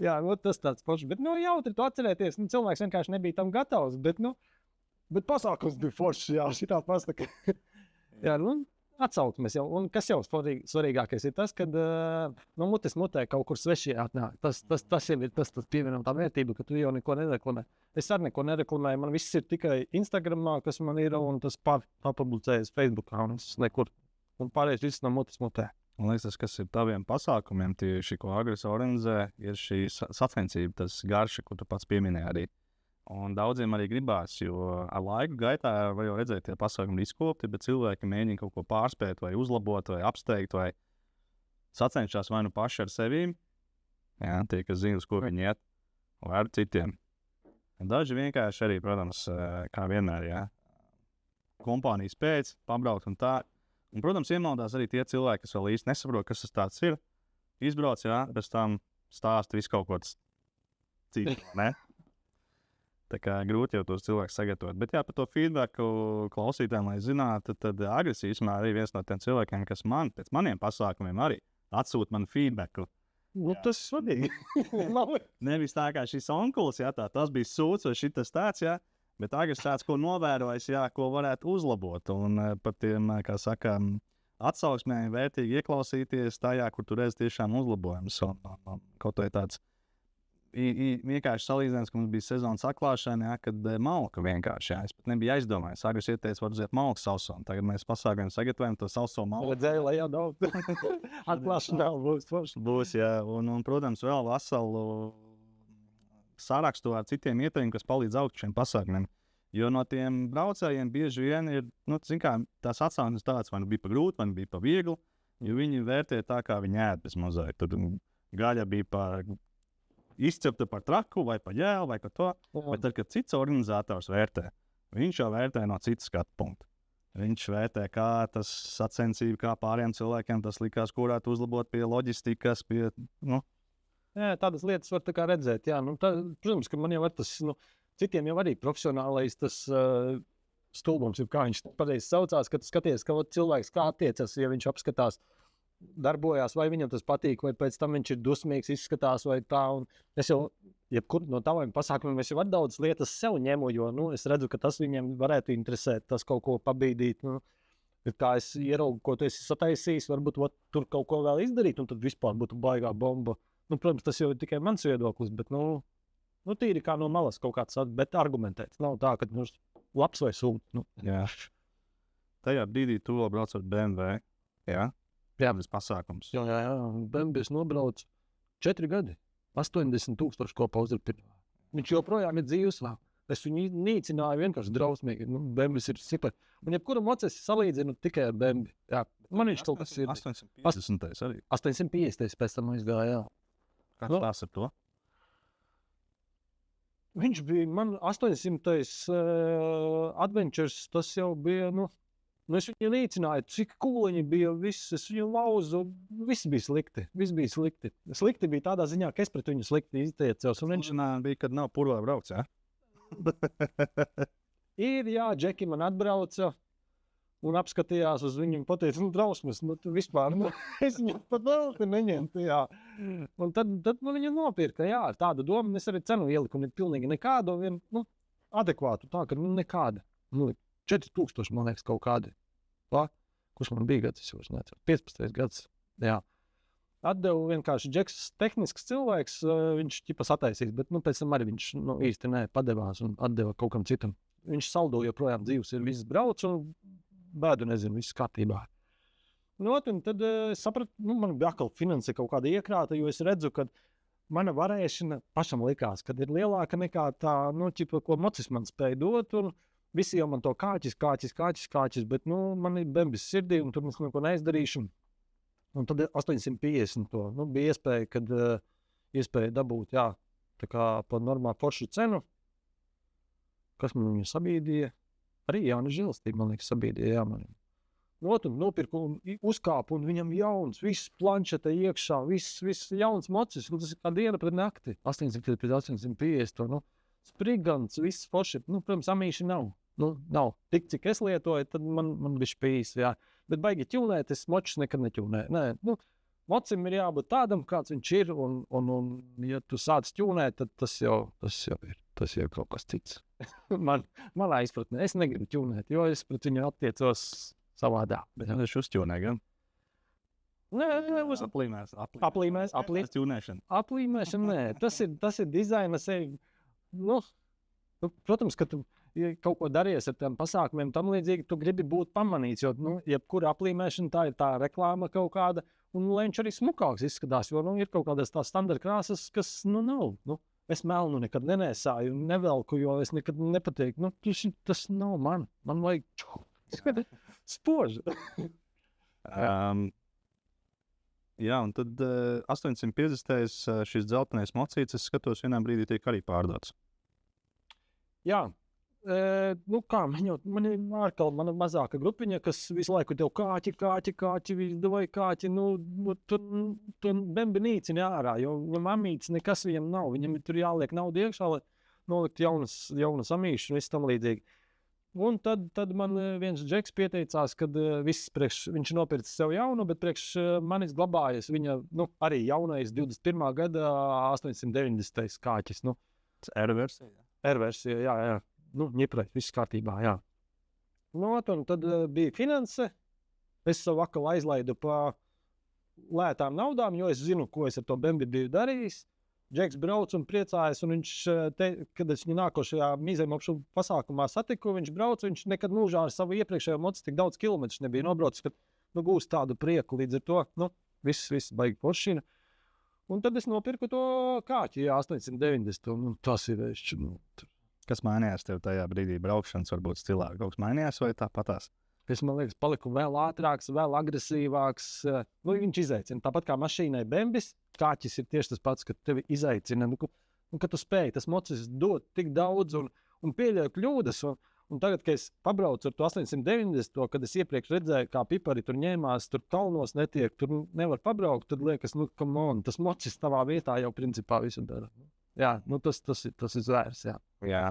Jā, tas tāds foršs. Bet jautri to atcerēties. Cilvēks vienkārši nebija tam gatavs, bet pasākums bija foršs, jā, šitā pasaka. Jā, atsauksmes jau. Un kas jau svarīgākais ir tas, kad mutes mutē kaut kur svešie atnāk. Tas jau ir tas pievienotā vērtība, ka tu jau neko nereklamē. Es arī neko nereklamēju. Man viss ir tikai Instagramā, kas man ir, un tas papublicējas Facebookā, un es nekur. Un pārējais viss no mutes mutē. Man liekas, tas, kas ir taviem pasākumiem, tieši ko Agris organizē, ir šī sacensība, tas garša, ko tu pats pieminēji arī. Un daudziem arī gribās, jo ar laiku gaitā var jau redzēt, tie pasākumi ir izkopti, bet cilvēki mēģina kaut ko pārspēt, vai uzlabot, vai apsteigt, vai sacenšas vai nu paši ar sevīm, tie, kas zina, uz ko viņi iet, vai ar citiem. Daži vienkārši arī, protams, kā vienmēr, kompānijas pēc, pabraukt un tā. Un, protams, iemaldās arī tie cilvēki, kas vēl īsti nesaprot, kas tas tāds ir. Izbrauc, pēc tam stāst visu kaut ko cits, ne? Tā kā grūti jau tos cilvēkus sagatavot. Bet jā, par to feedbacku klausītājiem, lai zinātu, tad Agris īstenībā arī viens no tiem cilvēkiem, kas man pēc maniem pasākumiem arī atsūta man feedbacku. Nu, tas ir svarīgi. Nevis tā kā šis onkulis, jā, tas bija sūds vai šitas tāds, jā, bet Agris tāds, ko novērojis, jā, ko varētu uzlabot. Un par tiem, kā saka, atsauksmēm vērtīgi ieklausīties tajā, kur tu redz tiešām uzlabojumus. Un kaut vai tāds vienkārši salīdzinājums, ka mums bija sezonas atklāšana, jā, kad malka vienkārši, jā, es pat nebiju aizdomājis. Agris ieteica, var uzēt malku sausonu. Tagad mēs pasākam sagatavojam to sauso malku. Redzēju, lai jau daudz. Atklāšana būs forši. Būs, jā, un, protams, vēl veselu sarakstu ar citiem ieteikumiem, kas palīdz augt šiem pasākumiem. Jo no tiem braucējiem bieži vien ir, kā, tās atsauksmes tāds, vai nu bija pa grūti, vai nu bija pa viegli, jo viņi vērtē tā, kā viņi ēd bez mazliet. Tur gaļa bija par izcepta par traku, vai par ģēlu, vai par to. Bet tad, kad cits organizators vērtē, viņš jau vērtē no citas skatu punkta. Viņš vērtē, kā tas sacensība, kā pārējiem cilvēkiem tas likās, kurā uzlabot pie loģistikas, pie, Jā, tādas lietas var tā kā redzēt, jā. Protams, ka man jau ir tas, citiem jau arī profesionālais tas stulbums, kā viņš pareizi saucās, kad skaties, ka cilvēks kā attiecas, ja viņš apskatās, darbojās, vai viņam tas patīk, vai pēc tam viņš ir dusmīgs, izskatās, vai tā. Un es jau, jebkur no taviem pasākumiem, es jau daudz lietas sev ņemu, jo es redzu, ka tas viņiem varētu interesēt, tas kaut ko pabīdīt. Kā es ieraugu, ko tu esi sataisījis, varbūt tur kaut ko vēl izdarīt, un tad vispār būtu baigā bomba. Protams, tas jau ir tikai mans viedoklis, bet tīri kā no malas kaut kāds, bet argumentēts. Nav tā, ka labs vai sūds. Jā. Tajā brīdī tu vēl brauc ar BMW. Jā. Jā, tas pasākums. Jā. Bembis nobrauc 4 gadi, 80,000 kopā uzrapinājā. Viņš joprojām ir dzīvs vēl. Es viņu nīcināju vienkārši drausmīgi. Bembis ir super. Un jebkuru mocesi salīdzinu tikai ar Bembi. Jā, man viņš kaut kas ir. 850 arī. 850 pēc tam aizgāja, jā. Kāds tās ar to? Viņš bija, man 800. Adventures, tas jau bija, es viņu nīcināju, cik kūliņi bija, es viņu lauzu, viss bija slikti. Slikti bija tādā ziņā, ka es pret viņu slikti izteicos. Un viņš bija, kad nav purvā brauc, jā? Jā, Džeki man atbrauca un apskatījās uz viņu un pateica, drausmas, tu vispār, es viņu pat vēl neņemtu, jā. Un tad man viņu nopirka, jā, ar tādu domu, es arī cenu ieliku, un ir pilnīgi nekādu, adekvātu, tā, ka nekāda. 4,000, man liekas, kaut kādi. Kurš man bija gads, es jau neceru. 15. gads, jā. Atdevu vienkārši Džeks tehnisks cilvēks, viņš ķipas attaisīs, bet pēc tam arī viņš īsti padevās un atdeva kaut kam citam. Viņš saldo joprojām dzīvs, ir viss brauc un bēdu nezinu, viss kārtībā. Un tad es sapratu, man bija atkal finanse kaut kāda iekrāta, jo es redzu, ka mana varēšana pašam likās, kad ir lielāka nekā tā, ko mocis man spēja dot, un visi jau man to kāķis, bet man ir Bembis sirdī, un tur mēs neko neizdarīšu. Un tad 850 to, bija iespēja, kad iespēja dabūt, jā, tā kā par normālu foršu cenu. Kas man viņu sabīdīja? Arī Jānis Žilstība, man liekas, sabīdīja, jā, man. Un nopirku un uzkāpu, un viņam jauns, viss planšete iekšā, viss jauns mocis, un tas ir kā diena pret nakti. 800 pret 850, sprigants, viss forši. Protams, amīši nav. Nav. Tik, cik es lietoju, tad man bišķi pīs, jā. Bet baigi ķūnēt, es močus nekad neķūnēju. Nē, mocim ir jābūt tādam, kāds viņš ir, un ja tu sāc ķūnēt, tad tas jau ir kaut kas cits. Manā izpratnē. Es negribu ķūnēt, jo es pret viņu attiecos savādā. Bet viņš uzķūnē, gan? Nē, uz aplīmēs. Aplīmēšana, nē. Tas ir dizaina sevi. Protams, ka tu kaut ko darījies ar tiem pasākumiem, tam līdzīgi tu gribi būt pamanīts, jo, jebkura aplīmēšana tā ir tā reklāma kaut kāda, un lai viņš arī smukāks izskatās, jo, ir kaut kādas tās standarta krāsas, kas, nav. Es melnu nekad nenēsāju un nevelku, jo es nekad nepateiktu, tas nav man. Man vajag spožu. Jā, un tad 850. Šis dzeltenais mocīts, es skatos, vienā brīdī tiek arī pārdots. Jā. Man ir mana mazāka grupiņa, kas visu laiku tev kāķi, vai kāķi, tur Bembi nīcina ārā, jo mamītes nekas viņam nav, viņam tur jāliek naudu iekšā, lai nolikt jaunas amīšas un viss tam līdzīgi. Un tad man viens džeks pieteicās, kad viņš nopirca sev jaunu, bet priekš manis glabājas viņa, arī jaunais 21. gada 890. kāķis. R-versija. R-versija, jā. Ņiprai, viss kārtībā, jā. Un tad bija finanse. Es savu vakalu aizlaidu pa lētām naudām, jo es zinu, ko es ar to Bembi biju darījis. Džeks brauc un priecājas, un viņš, kad es viņu nākošajā mīzēm apšu pasākumā satiku, viņš brauc, viņš nekad mūžā ar savu iepriekšējo moci tik daudz kilometrus nebija nobraucis, kad gūst tādu prieku līdz ar to, viss baigi poršina. Un tad es nopirku to kāķi, 890, un tas ir vešķi. Kas mainījās tev tajā brīdī braukšanas, varbūt stilā? Kaut kas mainījās vai tāpatās? Es, man liekas, paliku vēl ātrāks, vēl agresīvāks. Viņš izaicina. Tāpat kā mašīnai Bembis, kāķis ir tieši tas pats, kad tevi izaicina. Kad tu spēj, tas mocis dod tik daudz un pieļauj kļūdas. Un tagad, kad es pabraucu ar to 890, kad es iepriekš redzēju, kā pipari tur ņēmās, tur kalnos netiek, tur nevar pabraukt, tad liekas, come on, tas mocis tavā vietā jau principā visu dara. Jā, tas ir zvērs, jā. Jā.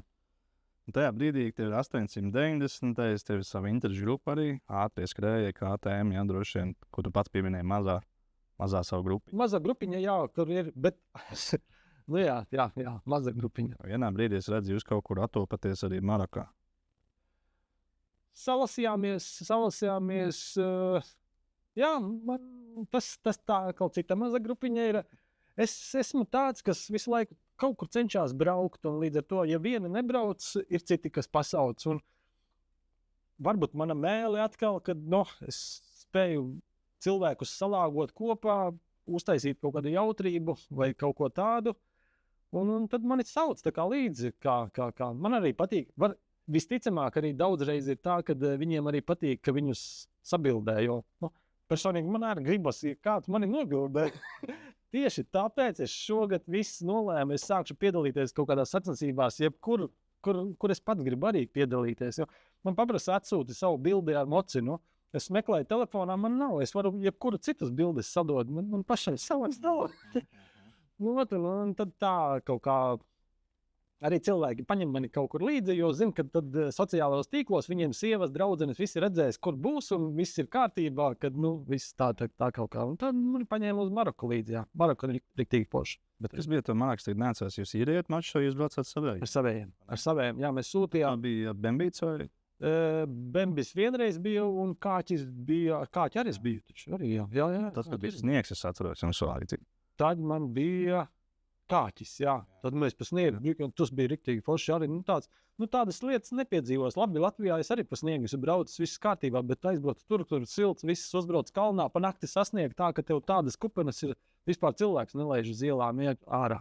Un tajā brīdī, kad tev ir 890, tev ir sava interešu grupa arī, ātrie skrējēji, KTM, jā, droši vien, ko tu pats pieminēji, mazā savu grupiņu. Mazā grupiņa, jā, kur ir, bet, jā, mazā grupiņa. Vienā brīdī es redzu, jūs kaut kur atopaties arī Marokā. Salasījāmies, jā, tas tā kaut cita mazā grupiņa ir. Es esmu tāds, kas visu laiku kaut kur cenšas braukt, un līdz ar to, ja viena nebrauc, ir citi, kas pasauc. Un varbūt mana mēle atkal, kad es spēju cilvēkus salāgot kopā, uztaisīt kaut kādu jautrību vai kaut ko tādu, un tad mani sauc tā kā līdzi, kā man arī patīk. Visticamāk, arī daudzreiz ir tā, ka viņiem arī patīk, ka viņus sabildē, jo personīgi man arī gribas, ja kāds mani nobildē. Tieši tāpēc es šogad viss nolēmu, es sākšu piedalīties kaut kādās sacensībās, kur es pats gribu arī piedalīties. Jo man paprasa atsūti savu bildi ar moci, es meklēju telefonā, man nav, es varu jebkuru citas bildes sadot, man pašai savas nav. Un tad tā kaut kā arī cilvēki paņem mani kaut kur līdzi, jo zinu, ka tad sociālajos tīklos viņiem sievas, draudzenes, visi redzēs, kur būs un viss ir kārtībā, kad, viss tā kaut kā. Un tad mani paņēma uz Maroku līdzi, jā. Maroku ir riktīgi poši. Bet kas bija to Marokas, tagad neatceros, jūs īrējat maču, vai jūs braucāt savējiem? Ar savējiem, jā, mēs sūtījām. Bija Bembīts vai? Bembis vienreiz bija un kāķis bija, kāķi arī es biju, taču arī, jā. Tas, kad bija sniegs, es atceros, jums vārīgi. Tad man bija kāķis, jā. Tad mēs pa sniegu, un tas bija riktīgi forši arī, tādas lietas nepiedzīvos. Labi, Latvijā es arī pa sniegu esmu braucis, viss kārtībā, bet aizbrauc tur silts, viss uzbrauc kalnā, pa nakti sasniegt tā, ka tev tādas kupenes ir, vispār cilvēks nelaiž uz ielām iet ārā.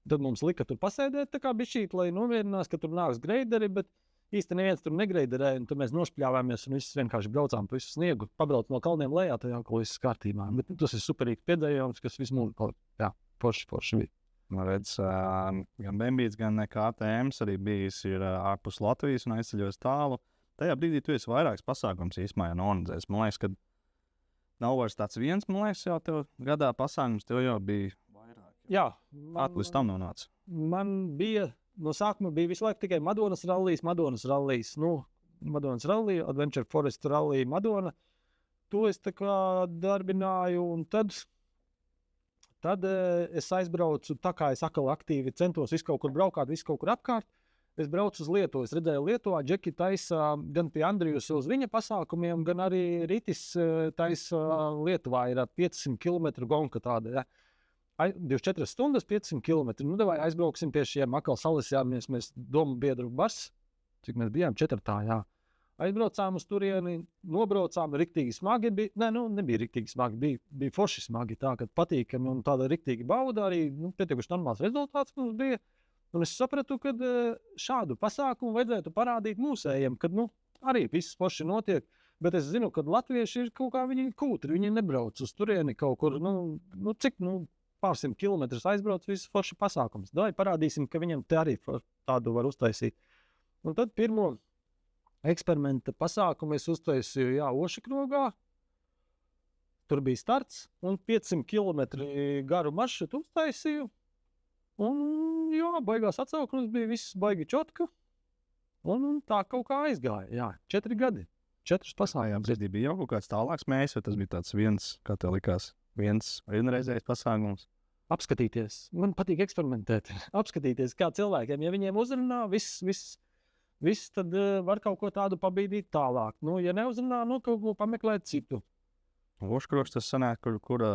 Tad mums lika tur pasēdēt tā kā bišķīt, lai nomierinās, ka tur nāks greideri, bet īsti neviens tur negreiderēja, un tad mēs nošpļāvāmies un viss vienkārši braucām pa visu sniegu, pabrauc no kalniem lejā, tajā, ko viss kārtībā. Bet tas ir superīgs piedējums, kas vismūs, jā, forši bija. Redz, gan Bembīts, gan KTM arī bijis ārpus Latvijas un aizceļos tālu. Tajā brīdī tu esi vairāks pasākums īsmā noorganizējis. Man liekas, ka nav vairs tāds viens, man liekas, jau tev gadā pasākums, tev jau bija vairāk. Jā. Līdz tam nonāca. Man bija, no sākuma bija visu laiku tikai Madonas rallijas. Madonas rallija, Adventure Forest rallija Madona. To es tā kā darbināju, un Tad es aizbraucu, tā kā es atkal aktīvi centos visu kaut kur braukāt, visu kaut kur apkārt. Es braucu uz Lietuvu, es redzēju Lietuvā, Džeki taisa gan pie Andrijus uz viņa pasākumiem, gan arī Ritis taisa Lietuvā ir 500 km gonka tāda, ja. 24 stundas, 500 km. Davai aizbrauksim pie šiem, atkal salasījāmies, mēs domu biedru bars, cik mēs bijām 4, jā. Aizbraucām uz turieni, nobraucām, riktīgi smagi bija, nebija riktīgi smagi, bija forši smagi, tā, kad patīkami un tāda riktīgi bauda arī, pietiekuši normāls rezultāts mums bija. Un es sapratu, ka šādu pasākumu vajadzētu parādīt mūsējiem, kad, arī viss forši notiek, bet es zinu, ka latvieši ir kaut kā viņi kūtri, viņi nebrauc uz turieni kaut kur, cik, pārsimt kilometrus aizbrauc, viss forši pasākums. Davai parādīsim, ka viņam te arī tādu var uztaisīt. Un tad pirmo eksperimenta pasākumu es uztaisīju, Ošakrogā. Tur bija starts un 500 km garu maršrutu uztaisīju. Un, jā, baigās atsaukums bija viss baigi čotka. Un tā kaut kā aizgāja. Jā, 4 gadi. 4 pasākums. Brīdī bija jau kaut kāds tālāks mērķis, vai tas bija tāds viens, kā tev likās, vienreizējs pasākums? Apskatīties. Man patīk eksperimentēt. Apskatīties, kā cilvēkiem, ja viņiem uzrunā, viss tad var kaut ko tādu pabīdīt tālāk. Nu, ja neuzrunā, nu, kaut ko pameklēt citu. Oškroks tas sanāk, kur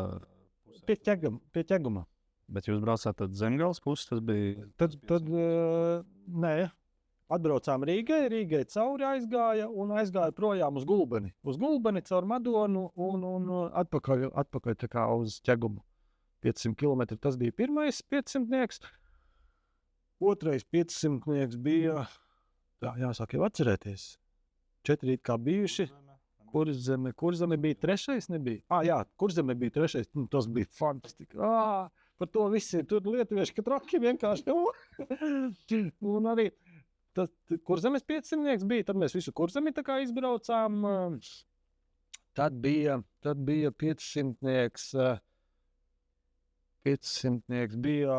Pie ķeguma. Bet jūs braucāt tad Zemgales puses, tas bija... Tad nē, atbraucām Rīgai cauri aizgāja projām uz Gulbeni. Uz Gulbeni caur Madonu un atpakaļ tā kā uz ķegumu. 500 km tas bija pirmais 500. Otrais 500 bija, tā jāsāk jau atcerēties, 4 kā bijuši. Kurzeme bija 3. nebija? Jā, Kurzeme bija 3. Tas bija fantastiski. Par to visi tur lietuvieši, ka traki vienkārši. Un arī Kurzemes 500 bija, tad mēs visu Kurzemi tā kā izbraucām. Tad bija 500. 500 bija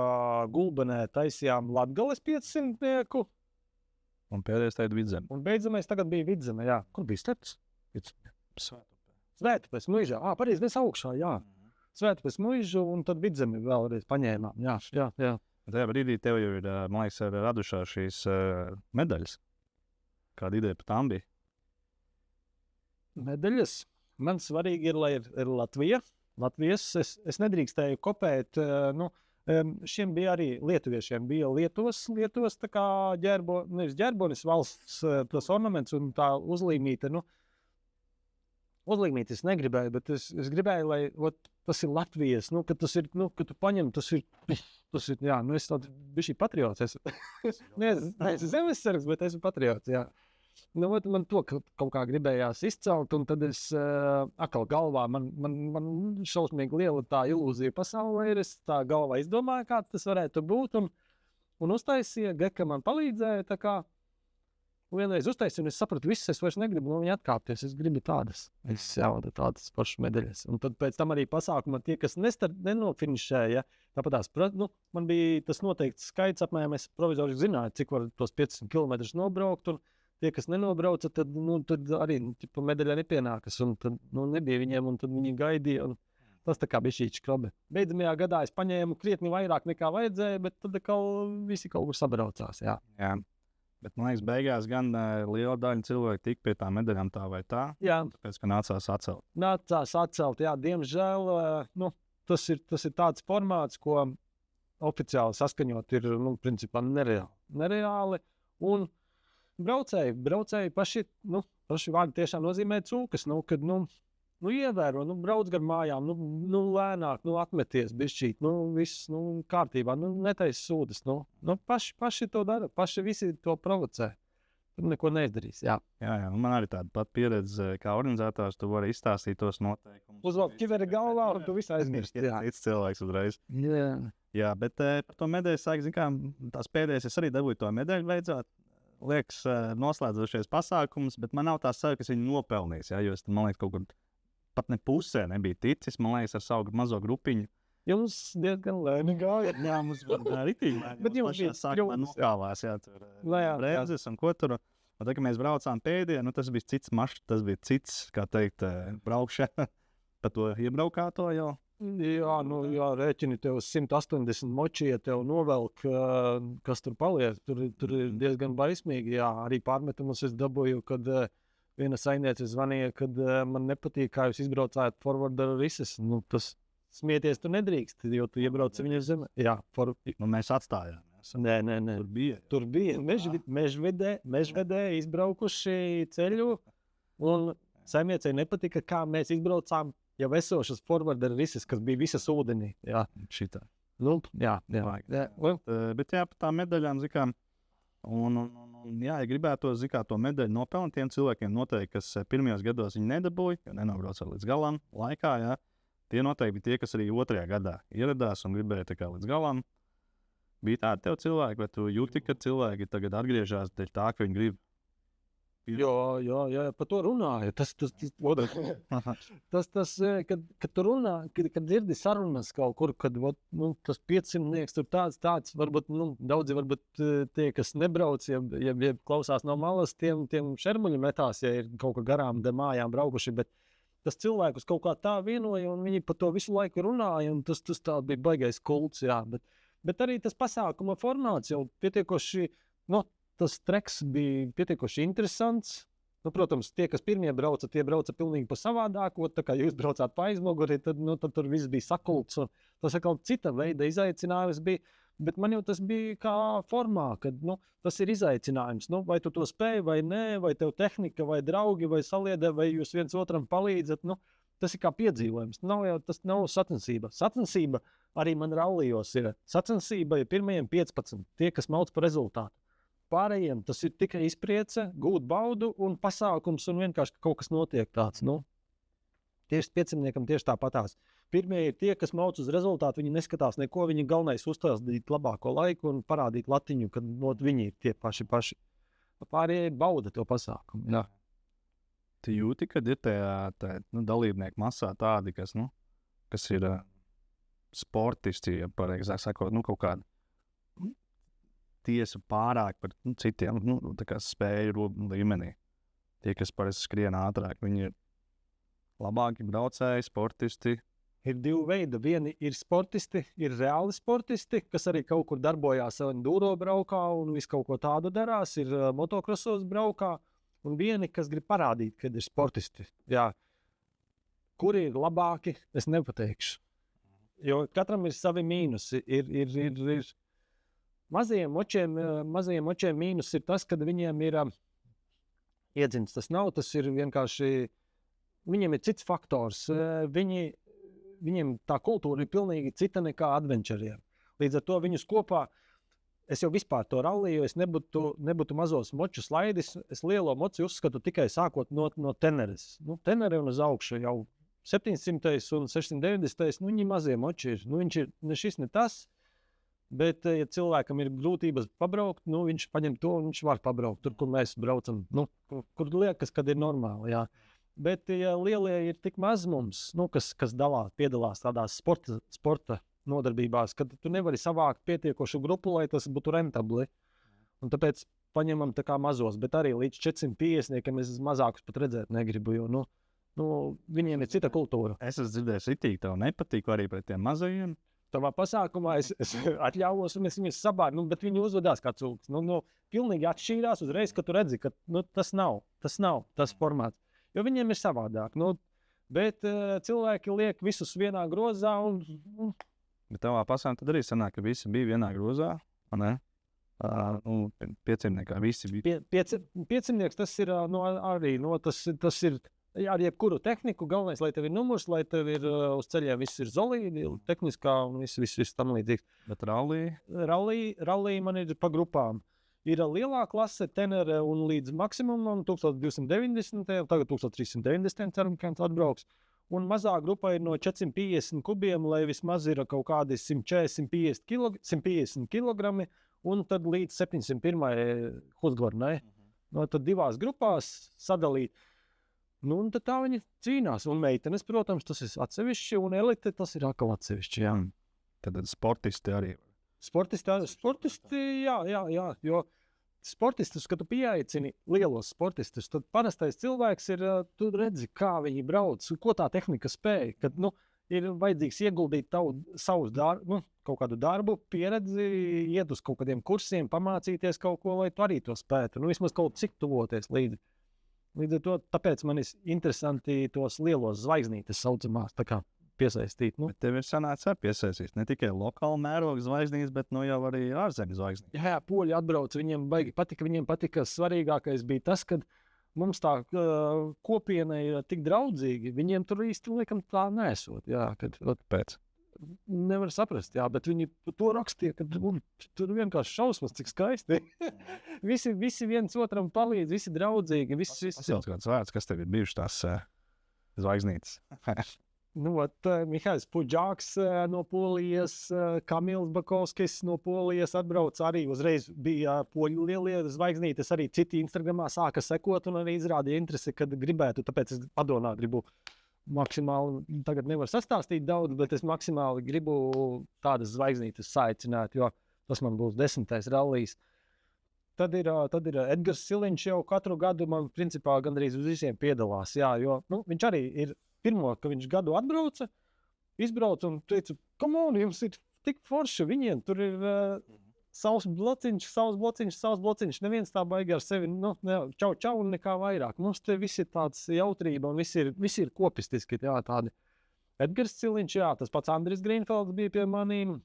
Gulbenē, taisījām Latgales 500. Un pēdējais tagad Vidzeme. Un beidzamais tagad bija Vidzeme, jā. Kur bija steps? Svētupēs Muižā. Pareizi, mēs augšā, jā. Svētupēs Muižu un tad Vidzemi vēlreiz paņēmām. Jā. Tajā brīdī tev jau ir, man liekas, radušās šīs medaļas. Kāda ideja par tām bija? Medaļas? Man svarīgi ir, lai ir Latvija. Latvijas es nedrīkstēju kopēt. Šiem bija arī lietuviešiem. Bija Lietuvas tā kā nevis ģerbonis, valsts tas ornaments un tā uzlīmīte. Uzlīmīti es negribēju, bet es gribēju, lai tas ir Latvijas, ka tas ir, ka tu paņem, tas ir, jā, es tādu bišķi patriots. Es zemesargs, bet esmu patriots, jā. Man to kaut kā gribējās izcelt, un tad es atkal galvā, man šausmīgi liela tā ilūzija pasaulē ir, es tā galvā izdomāju, kā tas varētu būt, un uztaisīja, Geka man palīdzēja, tā kā vienreiz uztaisīju, un es sapratu, es vairs negribu no viņa atkāpties, es gribu tādas pašas medaļas. Un tad pēc tam arī pasākumā tie, kas nenofinišēja, tāpatās, man bija tas noteikts skaits, apmēram es provizoriski zināju, cik var tos 500 km nobraukt, un tie, kas nenobrauca, tad arī medaļa nepienākas, un tad nebija viņiem, un tad viņi gaidīja, un tas tā kā bija šī škrabe. Beidzamajā gadā es paņēmu krietni vairāk nekā vajadzēja, bet tad visi kaut kur sabraucās, jā. Bet, man liekas, beigās gan liela daļa cilvēku tika pie tām medaļām tā vai tā, tāpēc, ka nācās atcelt. Jā, diemžēl, tas ir tāds formāts, ko oficiāli saskaņot ir, principā nereāli, un braucēji paši vārdi tiešām nozīmē cūkas, kad, ievēro, brauc gar mājām, lēnāk, atmeties bišķīt, viss, kārtībā, netaisi sūdas, paši to dara, paši visi to provocē. Tur neko neizdarīs, jā. Jā, man arī tāda pat pieredze, kā organizators, tu vari izstāstīt tos noteikumus. Uzvalk ķiveri galvā, un tu visu aizmirst, jā. Cits cilvēks uzreiz. Jā, bet par to medaļu sāk, tās pēdējais es arī dabūju to medaļu beidzot. Liekas, noslēdzošies pasākums, bet man nav tā sajūta, kas viņu nopelnījis, jo es, man liekas, kaut kur pat ne pusē nebija ticis, man liekas, ar savu mazo grupiņu. Jums diezgan lēni gāja. Jā, mums bija ritīgi lēni. Bet jums bija sākumā nokāvās, tur bremzes un ko tur. Un tad, kad mēs braucām pēdējā, tas bija cits maršruts, tas bija cits, kā teikt, braukšana pa to iebraukāto jau. Jā, rēķini tev 180 moči, ja tev novelk, kas tur paliek, tur ir diezgan baismīgi, jā, arī pārmetumus es dabūju, kad viena saimniece zvanīja, kad man nepatīk, kā jūs izbraucājat forwarder rises, tas smieties tu nedrīkst, jo tu iebrauc viņa zeme, jā, mēs atstājām. Nē, tur bija, mežvedē izbraukuši ceļu, un saimniecei nepatika, kā mēs izbraucām, jau esošas forwarder rises, kas bija visas ūdenī. Jā, šitā. Jā. Bet par tām medaļām, ja gribētu to medaļu nopelnīt tiem cilvēkiem noteikti, kas pirmajos gados viņi nedabūja, jo nenobrauca līdz galam laikā, jā. Tie noteikti bija tie, kas arī otrajā gadā ieradās un gribēja tā kā līdz galam. Bija tādi tev cilvēki, vai tu jūti, ka cilvēki tagad atgriežās dēļ tā, ka viņi grib Jo, par to runāju. Kad tu runā, kad dzirdi sarunas kaut kur, kad tas 500 tur tāds, varbūt daudzi tie, kas nebrauc, ja klausās no malas, tiem šermuļi metās, ja ir kaut kā garām mājām braukuši, bet tas cilvēkus kaut kā tā vienoja, un viņi par to visu laiku runāja, un tas tā bija baigais kults, jā. Bet arī tas pasākuma formāts jau pietiekoši, tas treks bija pietiekoši interesants. Protams, tie, kas pirmie brauca, tie brauca pilnīgi pa savādāko. Tā kā jūs braucāt pa aizmuguri, tad tur viss bija sakults. Tas atkal cita veida izaicinājums bija. Bet man jau tas bija kā formā, kad tas ir izaicinājums. Vai tu to spēj vai nē, vai tev tehnika, vai draugi, vai saliedē, vai jūs viens otram palīdzat. Tas ir kā piedzīvojums. Tas nav sacensība. Sacensība arī man rallijos ir. Sacensība ir pirmajiem 15, tie, kas mauc par rezultātu. Pārējiem tas ir tikai izpriece, gūt baudu un pasākums, un vienkārši kaut kas notiek tāds. Tieši 500 tieši tāpatās. Pirmie ir tie, kas mauc uz rezultātu, viņi neskatās neko, viņi galvenais uzstādīt labāko laiku un parādīt latiņu, kad viņi ir tie paši. Pārējie bauda to pasākumu. Jā. Tu jūti, kad ir tie dalībnieku masā tādi, kas ir sportisti, ja pareizāk sakot, kaut kādi tiesa pārāk par citiem spēju līmenī. Tie, kas parasti skrien ātrāk, viņi ir labāki braucēji, sportisti. Ir divi veidi. Vieni ir sportisti, ir reāli sportisti, kas arī kaut kur darbojās enduro braukā un visu kaut ko tādu darās, ir motokrosos braukā. Un vieni, kas grib parādīt, kad ir sportisti. Jā. Kuri ir labāki, es nepateikšu. Jo katram ir savi mīnusi. Ir Mazajiem močiem mīnus ir tas, ka viņiem ir iedzimts. Tas ir vienkārši, viņiem ir cits faktors. Viņiem tā kultūra ir pilnīgi cita nekā adventuriem. Līdz ar to viņus kopā, es jau vispār to ralliju, es nebūtu mazos moču slaidis, es lielo moci uzskatu tikai sākot no Teneres. Tenere un uz augšu jau 700 un 690, viņi mazie moči ir. Viņš ir ne šis, ne tas. Bet, ja cilvēkam ir grūtības pabraukt, viņš paņem to un viņš var pabraukt tur, kur mēs braucam. Kur liekas, kad ir normāli. Jā. Bet, ja lielie ir tik maz mums, kas piedalās tādās sporta nodarbībās, kad tu nevari savākt pietiekošu grupu, lai tas būtu rentabli. Un tāpēc paņemam tā kā mazos, bet arī līdz 450 es mazākus pat redzēt negribu, jo viņiem ir cita kultūra. Es esmu dzirdējis ritīgi, tev nepatīk arī pret tiem mazajiem. Tavā pasākumā es atļāvos, un es viņus sabāru, bet viņi uzvedās kā cūks. Pilnīgi atšķīrās uzreiz, kad tu redzi, ka tas nav tas formāts. Jo viņiem ir savādāk. Bet cilvēki liek visus vienā grozā. Bet tavā pasākumā tad arī sanāk, ka visi bija vienā grozā, ne? 500 visi bija. 500 tas ir arī, tas ir. Ar jebkuru tehniku, galvenais, lai tev ir numurs, lai tev ir uz ceļiem viss ir zolīdi, tehniskā un viss tam līdzīgs. Bet rallija man ir pa grupām. Ir lielā klase, Tenere un līdz maksimumam 1290, tagad 1390, ceram, ka viņš atbrauks. Un mazā grupā ir no 450 kubiem, lai vismaz ir kaut kādi 150 kilogrami, un tad līdz 701 Husgvarnai. Tad divās grupās sadalīt. Un tad tā viņi cīnās. Un meitenes, protams, tas ir atsevišķi, un elite tas ir atkal atsevišķi. Jā. Tad sportisti arī. Sportisti, jā. Jo sportistus, kad tu pieaicini lielos sportistus, tad parastais cilvēks ir, tu redzi, kā viņi brauc, ko tā tehnika spēj. Kad ir vajadzīgs ieguldīt savu darbu, kaut kādu darbu, pieredzi, iet uz kaut kādiem kursiem, pamācīties kaut ko, lai tu arī to spētu. Vismaz kaut cik tuvoties līdzi. Līdz ar to, tāpēc man ir interesanti tos lielos zvaigznītes saucamās piesaistīt. Bet tev ir sanācis piesaistīt ne tikai lokālu mērogu zvaigznītes, bet jau arī ārzemju zvaigznītes. Jā, poļi atbrauc, viņiem baigi patika. Viņiem patika, svarīgākais bija tas, ka mums tā kopiena ir tik draudzīga. Viņiem tur īsti laikam tā nesot. Jā, pēc. Nevar saprast, jā, bet viņi to rakstīja, ka tur vienkārši šausmas, cik skaisti. visi viens otram palīdz, visi draudzīgi. Pasaules kāds vārds, kas tev ir bijuši tās zvaigznītes? Mihails Puģāks no Polijas, Kamils Bakovskis no Polijas atbrauc. Arī uzreiz bija poļu lielie zvaigznītes. Arī citi Instagramā sāka sekot un arī izrādīja interesi, kad gribētu. Tāpēc es padomā gribu maksimāli, tagad nevaru sastāstīt daudz, bet es maksimāli gribu tādas zvaigznītes saicināt, jo tas man būs 10. rallijs. Tad ir Edgars Siliņš jau katru gadu man principā gandrīz uz visiem piedalās. Jā, jo viņš arī ir pirmo, ka viņš gadu atbrauca, izbrauca un teica, come on, jums ir tik forši, viņiem tur ir savs blociņš, neviens tā baigi ar sevi, čau un nekā vairāk. Mums te viss ir tāds jautrība un viss ir kopistiski, jā, tādi. Edgars Siliņš, jā, tas pats Andris Grīnfelds bija pie manīm,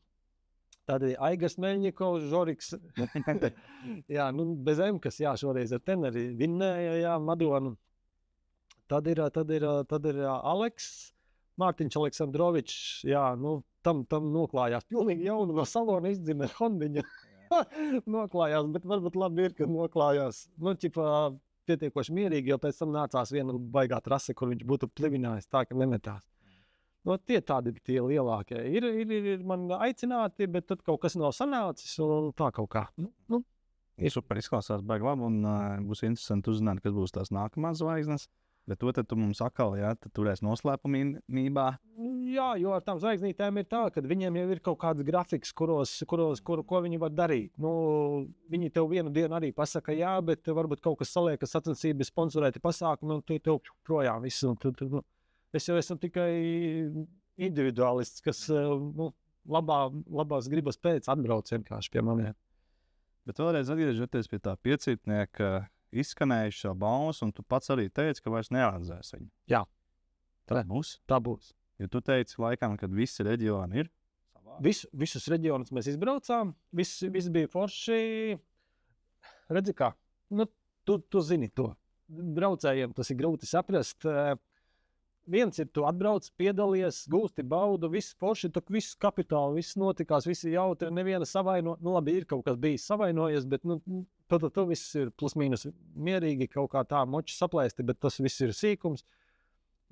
tad Aigars Meļņikovs, Žoriks, jā, bez Emkas, jā, šoreiz ar teneri vinnēja, jā, Madonu. Tad ir Aleks, Mārtiņš Aleksandrovičs, jā, tam noklājās. Pilnīgi jaunu no salona izdzina Hondiņa. Noklājās, bet varbūt labi ir, ka noklājās. Pietiekoši mierīgi, jo pēc tam nācās viena baigā trase, kur viņš būtu plivinājis tā, ka nemetās. Tie tādi tie lielākie. Ir man aicināti, bet tad kaut kas nav sanācis un tā kaut kā. Super izklausās baigi labi un būs interesanti uzzināt, kas būs tās nākamās zvaigznes. Bet to tu mums atkal, jā, tad turēs noslēpumībā. Jā, jo ar tām zvaigznītēm ir tā, ka viņiem jau ir kaut kāds grafiks, ko viņi var darīt. Viņi tev vienu dienu arī pasaka jā, bet varbūt kaut kas saliekas sacensības, sponsorēti pasākumi, un tu tev projām visu. Es jau esmu tikai individuālists, kas labās gribas pēc atbrauc vienkārši pie maniem. Bet vēlreiz atgriežoties pie tā piecītnieka, izskanējuši jau baumas, un tu pats arī teici, ka vairs nerealizēsi viņu. Jā. Tā būs? Tā būs. Jo tu teici laikam, kad visi reģioni ir? Visus reģionus mēs izbraucām, viss bija forši. Redzi kā, tu zini to. Braucējiem tas ir grūti saprast. Viens ir, tu atbrauc, piedalies, gūsti baudu, viss forši, tu viss kapitāli, viss notikās, visi jautri, neviena savaino. Labi, ir kaut kas bijis savainojies, bet tu viss ir plus mīnus mierīgi, kaut kā tā moči saplēsti, bet tas viss ir sīkums.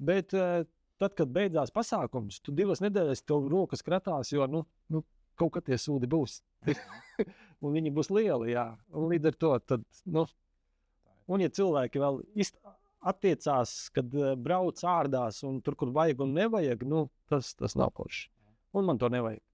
Bet tad, kad beidzās pasākums, tu 2 nedēļas tev rokas kratās, jo kaut kā tie sūdi būs. Un viņi būs lieli, jā. Un līdz ar to, tad, un ja cilvēki vēl attiecās, kad brauc ārdās un tur, kur vajag un nevajag, tas nav forši. Un man to nevajag.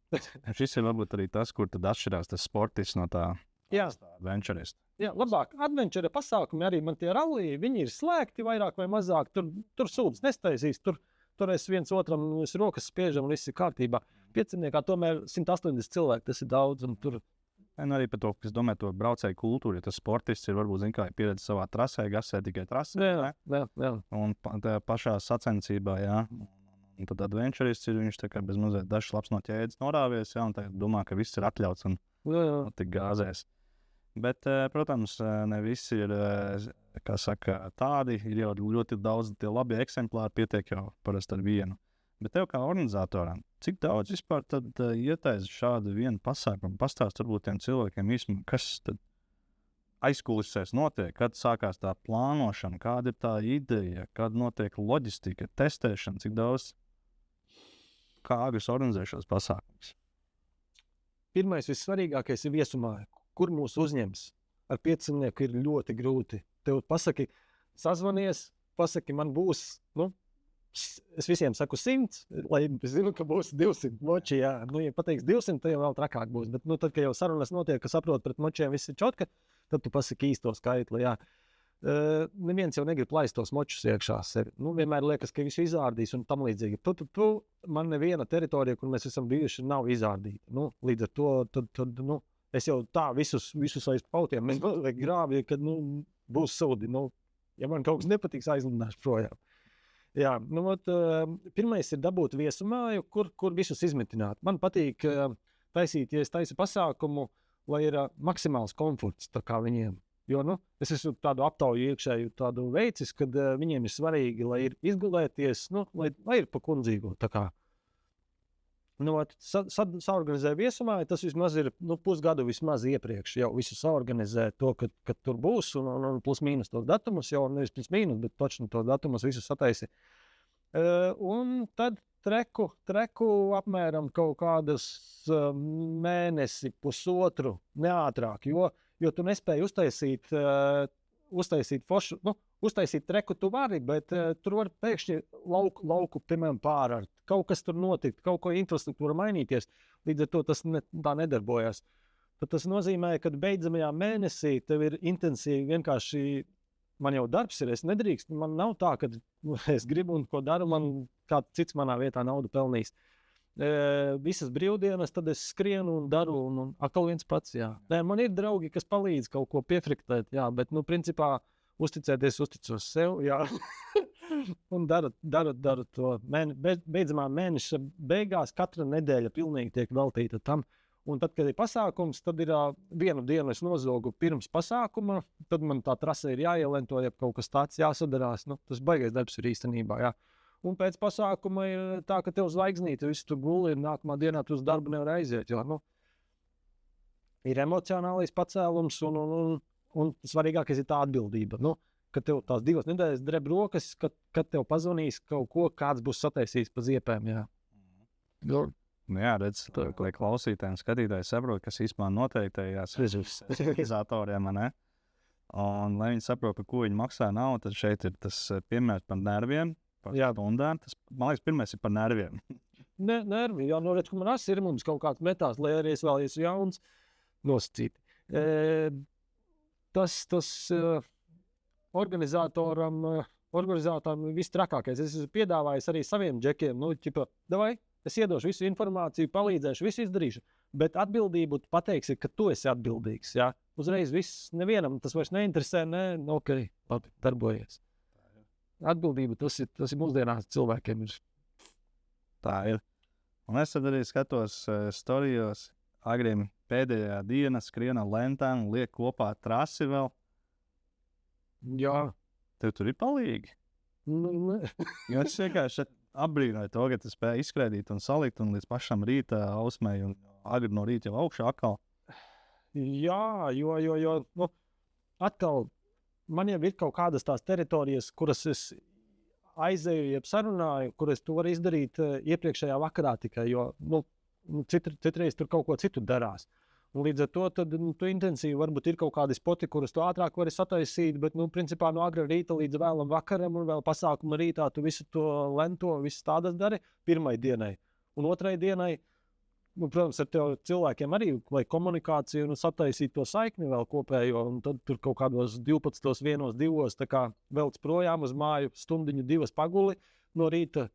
Šis ir varbūt arī tas, kur tad atšķirās tas sportists no tā adventurista. Jā, labāk. Adventure pasākumi arī man tie rallija, viņi ir slēgti vairāk vai mazāk. Tur sūdas nestaisīs, tur es viens otram rokas spiežam un viss ir kārtībā. Pieciniekā tomēr 180 cilvēki, tas ir daudz. Un tur arī par to, kas domā to braucēju kultūru, ja tas sportists ir varbūt, kā pieredze savā trasē, gasē tikai trasē. Jā. Un pašā sacensībā, jā. Un tad adventurists ir, viņš tā kā bez mazliet dažs labs no ķēdes norāvies, jā, un tagad domā, ka viss ir atļauts un tik gāzēs. Bet, protams, ne visi ir, kā saka, tādi, ir jau ļoti daudz tie labi eksemplāri, pietiek jau parasti ar vienu. Bet tev kā organizatoram, cik daudz vispār tad ietaisa šādu vienu pasākumu? Pastāst varbūt tiem cilvēkiem īstenībā, kas tad aizkulisēs notiek, kad sākās tā plānošana, kāda ir tā ideja, kad notiek loģistika, testēšana, cik daudz kā Agris organizē šos pasākumus? Pirmais, vissvarīgākais ir viesumā, kur mūs uzņems. Ar piecinieku ir ļoti grūti. Tev pasaki, sazvanies, pasaki, man būs, es visiem saku 100, lai zinu, ka būs 200 moči, jā. Ja pateiks 200, tad jau vēl trakāk būs. Bet, tad, kad jau sarunas notiek, ka saprot pret močiem viss ir čotka, tad tu pasaki īsto skaitli, jā. Neviens jau negrib laist tos močus iekšā sevi. Vienmēr liekas, ka visu izārdīs un tam līdzīgi. Man neviena teritorija, kur mēs esam bijuši, nav izārdīta. Līdz ar to, tad es jau tā visus aiz pautiem, mēs vēl grāvju, kad būs sūdi. Ja man kaut kas nepatiks, aizlidināšu projām. Jā, pirmais ir dabūt viesumāju, kur visus izmitināt. Man patīk taisīt, ja es taisu pasākumu, lai ir maksimāls komforts tā kā viņiem. Jo es esmu tādu aptauju iekšēju tādu veicis, kad viņiem ir svarīgi, lai ir izgulēties, lai ir pa kundzīgo. Tā kā. Saorganizē viesumāju, tas vismaz ir pusgadu vismaz iepriekš jau visu saorganizē to, ka tur būs un plus mīnus tos datumus, jau nevis plus mīnus, bet točni tos datumus visus sataisi. Un tad treku apmēram kaut kādas mēnesi, pusotru, neātrāk, jo tu nespēji uztaisīt foršu, uztaisīt treku tu vari, bet tur var pēkšņi lauku piemēram pārārt. Kaut kas tur notikt, kaut ko infrastruktūra mainīties, līdz ar to tas tā nedarbojas. Tad tas nozīmē, ka beidzamajā mēnesī tev ir intensīvi vienkārši, man jau darbs ir, es nedrīkstu, man nav tā, ka es gribu un ko daru, man kāds cits manā vietā naudu pelnīs. Visas brīvdienas, tad es skrienu un daru, un atkal viens pats, jā. Nē, man ir draugi, kas palīdz kaut ko piefriktēt, jā, bet, principā, uzticos sev, jā. Un daru to. Beidzamā mēneša beigās katra nedēļa pilnīgi tiek veltīta tam. Un tad, kad ir pasākums, tad ir vienu dienu es nozogu pirms pasākuma, tad man tā trase ir jāielento, ja kaut kas tāds jāsadarās. Tas baigais darbs ir īstenībā, jā. Un pēc pasākuma ir tā, ka tev zvaigznīte visu tu guli, un nākamā dienā tu uz darbu nevar aiziet, jo, ir emocionālais pacēlums, un svarīgākais ir tā atbildība, ka tev tās 2 nedēļas dreb rokas, kad tev pazvanīs kaut ko, kāds būs sataisījis pa ziepēm, jā. Jā, redz, lai klausītājiem, skatītājiem saprot, kas īstenībā noteiktajās organizatoriem, ne? Un, lai viņi saprot, par ko viņi maksā naudu, tad šeit ir tas piemērs par nerviem, par stundām. Tas, man liekas, pirmais ir par nerviem. Nervi, jā, redz, ka man ir mums kaut kāds metās, lai arī es vēl esmu jauns nosacīt. Tas organizatoram viss trakākais. Es esmu piedāvājis arī saviem džekiem, davai, es iedošu visu informāciju, palīdzēšu, visu izdarīšu, bet atbildību pateiksi, ka tu esi atbildīgs, jā. Uzreiz viss, nevienam tas vairs neinteresē, ok, labi, darbojies. Atbildība, tas ir mūsdienās cilvēkiem ir. Tā ir. Un es tad arī skatos storijos, Agrim pēdējā diena skriena lentām, liek kopā trasi vēl. Jā. Tev tur ir palīgi? Jo es vienkārši apbrīnoju to, ka tu spēji izskrēdīt un salikt un līdz pašam rīta ausmēji un agri no rīta jau augšā atkal. Jā, jo atkal man jau ir kaut kādas tās teritorijas, kuras es aizēju, jeb sarunāju, kuras tu vari izdarīt iepriekšējā vakarā tikai, jo citreiz tur kaut ko citu darās. Un līdz ar to tad, tu intensīvi varbūt ir kaut kādi spoti, kurus tu ātrāk vari sataisīt, bet, principā no agra rīta līdz vēlam vakaram un vēl pasākuma rītā tu visu to lento, visu tādas dari pirmai dienai. Un otrai dienai, protams, ar tev cilvēkiem arī, lai komunikāciju un sataisīt to saikni vēl kopējo, un tad tur kaut kādos 12, 1, 2, tā kā velc projām uz māju stundiņu 2 paguli, no rīta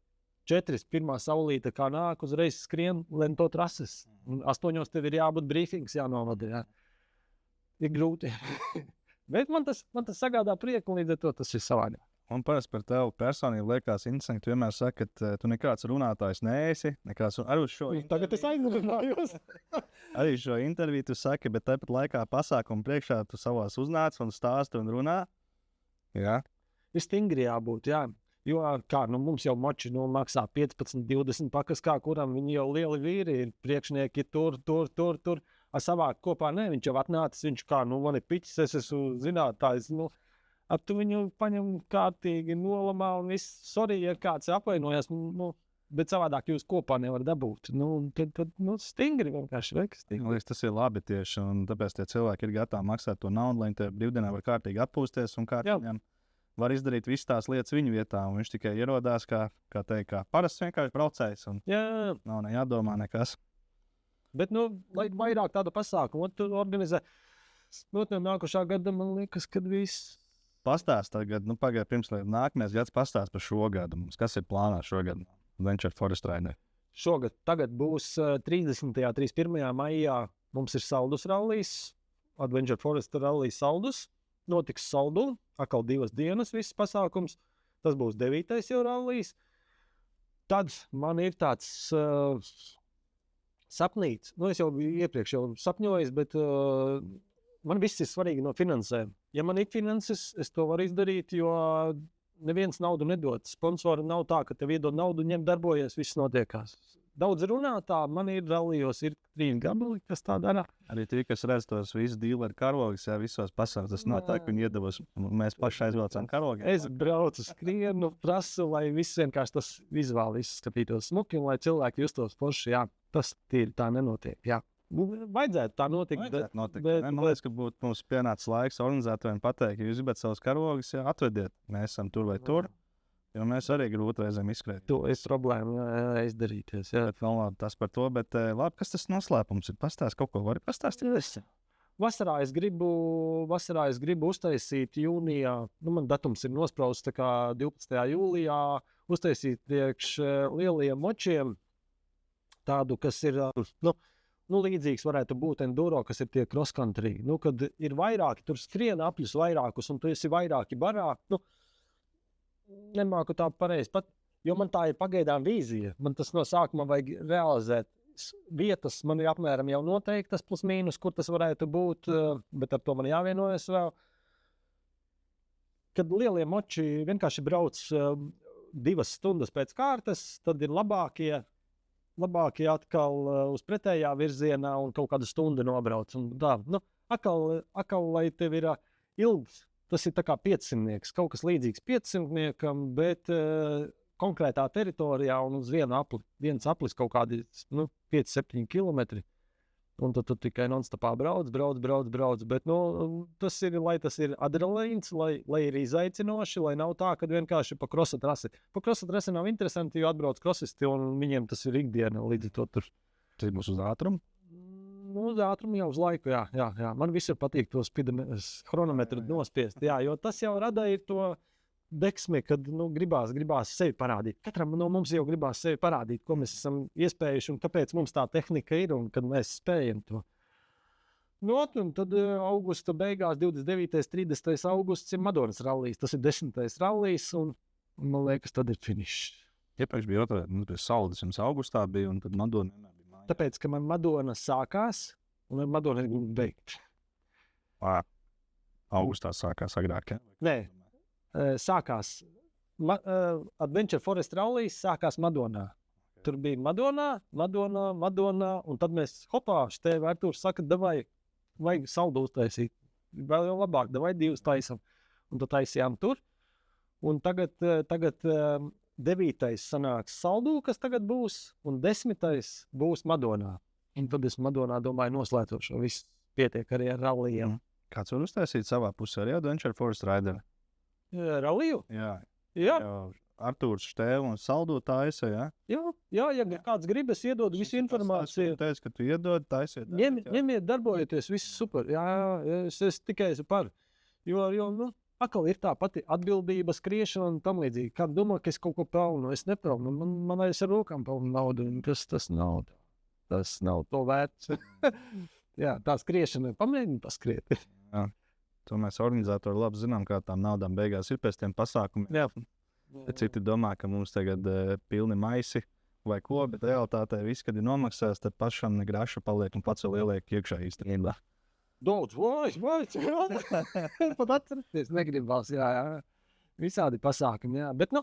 4, pirmā saulīte kā nāk, uzreiz skrien lento trases. Un 8 tev ir jābūt brīfings jānovada, jā. Ir grūti. Bet man tas sagādā prieku, un līdz ar to tas ir savādāk. Un parasti par tevi personīgi liekas interesanti, tu vienmēr saki, ka tu nekāds runātājs neesi, arī uz šo interviju. Tagad es aizrunājos. Arī šo interviju tu saki, bet tāpat laikā pasākumu priekšā tu savās uznāc un stāsti un runā. Jā. Ir stingri jābūt, jā. Jo, mums jau moči maksā 15, 20 pakas, kā kuram viņi jau lieli vīri ir, priekšnieki tur. Savāk kopā, viņš jau atnācis, viņš man ir piķis, es esmu zinātājs, tu viņu paņem kārtīgi nolamā un viss, sorry, ja kāds apvainojas, bet savādāk jūs kopā nevar dabūt. Tad stingri vienkārši vajag stingri. Tas ir labi tieši, un tāpēc tie cilvēki ir gatavi maksāt to naudu, lai tie brīvdienā var kārtīgi atpūsties un kārtīgi var izdarīt visas tās lietas viņu vietā, un viņš tikai ierodās kā parasts vienkārši braucējs, un nav ne jādomā nekas. Bet, lai vairāk tādu pasākumu, tu organizē, nākošā gada, man liekas, kad viss. Pastāst tagad, pagaid pirms nākamais gads pastāst par šo gadu. Kas ir plānā šogad? Adventure Forest Rider. Tagad būs 30. un 31. maijā mums ir Saldus rallijs, Adventure Forest rallijs Saldus. Notiks Saldu, atkal 2 dienas viss pasākums. Tas būs 9. jau rallijs. Tad man ir tāds sapnīts. Es jau iepriekš sapņoju, bet man viss ir svarīgi no finansēm. Ja man ir finanses, es to varu izdarīt, jo neviens naudu nedod. Sponsori nav tā, ka tev iedod naudu, ņem darbojies, viss notiekās. daudz runā tā, man ir rallijos, ir 3 gabali, kas tā dara. Arī tie, kas redz tos visus dīleru karogus, jā, visos pasaules, tas nav tā, ka viņi iedavas. Mēs paši aizbraucām karogiem. Es braucu, skrienu, prasu, lai viss vienkārši tas vizuāli izskatītos smuki, un lai cilvēki justos forši, jā, tas tīri tā nenotiek, jā. Vajadzētu tā notikt, Man liekas, ka būtu mums pienācis laiks organizatoriem pateikt, ja jūs gribat savus karogus, jā, atvediet, mēs esam tur vai tur, jo mēs arī grūti reizēm izskrēt. To es problēmu izdarīties, jā. Bet vēl labi, tas par to, bet labi, kas tas noslēpums ir? Pastāst kaut ko, vari pastāstīt? Vasarā es gribu uztaisīt jūnijā, man datums ir nosprausts tā kā 12. jūlijā, uztaisīt priekš lieliem močiem tādu, kas ir, līdzīgs varētu būt enduro, kas ir tie cross country. Kad ir vairāki, tur skrien apļus vairākus, un tu esi vairāki barā, nemāku tā pareizi pat, jo man tā ir pagaidām vīzija. Man tas no sākuma vajag realizēt. Vietas man ir apmēram jau noteiktas plus mīnus, kur tas varētu būt, bet ar to man jāvienojas vēl. Kad lielie moči vienkārši brauc 2 stundas pēc kārtas, tad ir labākie atkal uz pretējā virzienā un kaut kādu stundu nobrauc. Un tā, atkal, lai tev ir ilgs, tas ir tā kā 500, kaut kas līdzīgs 500, bet konkrētā teritorijā un uz viens aplis kaut kādi 5-7 kilometri. Un tad tu tikai non-stopā brauc, bet tas ir adrenalīns, lai ir izaicinoši, lai nav tā, ka vienkārši pa krosa trasi. Pa krosa trasi nav interesanti, jo atbrauc krosisti un viņiem tas ir ikdiena, līdz to tur. Tas būs uz ātrumu? Uz ātrumu jau uz laiku, jā. Man visur patīk to chronometru nospiest, jā, jo tas jau rada ir to deksmi, kad gribās sevi parādīt. Katram no mums jau gribās sevi parādīt, ko mēs esam iespējuši un kāpēc mums tā tehnika ir un kad mēs spējam to. Un tad augusta beigās, 29. 30. augusts ir Madonas rallijs. Tas ir 10. rallijs un man liekas, tad ir finišs. Iepriekš bija otrā, Saldis jums augustā bija un tad Madona vienmēr bija mājā. Tāpēc, ka man Madona sākās un Madona ir gribu beigt. Augustā sākās agrāk, ja? Nē. Sākās Adventure Forest rallijs sākās Madonā. Tur bija Madonā, un tad mēs tev Artūrs saka, vajag saldu uztaisīt. Vēl jau labāk, davai 2 taisam. Un tad taisījām tur. Un tagad 9. sanāks saldu, kas tagad būs, un 10. būs Madonā. Un tad es Madonā domāju noslēdzošo, viss pietiek arī ar rallijiem. Kāds var uztaisīt savā pusē arī Adventure Forest Rider? Ralliju? Jā. Artūrs Štēv un Saldu taisa, jā? Jā, ja kāds gribas, iedod visu informāciju. Tu teici, ka tu iedod, taisiet. Ņemiet, darbojieties, viss super. Jā, es tikai esmu par. Jo atkal ir tā pati atbildība, skriešana un tam līdzīgi. Kāds domā, ka es kaut ko pelnu, es nepelnu. Man aiz ar rokām pelnu naudu, un tas nav. Tas nav to vērts. Jā, tā skriešana, pamēģini paskriet. Jā. To mēs organizatori labi zinām, kā tām naudām beigās ir pēc tiem pasākumiem. Jā. Citi domā, ka mums tagad pilni maisi vai ko, bet realitātē viss, kad ir nomaksās, tad pašam ne graša paliek un pats vēl ieliek iekšā īstenībā. Daudz, pat atcerēties, negribās, jā. Visādi pasākumi, jā. Bet,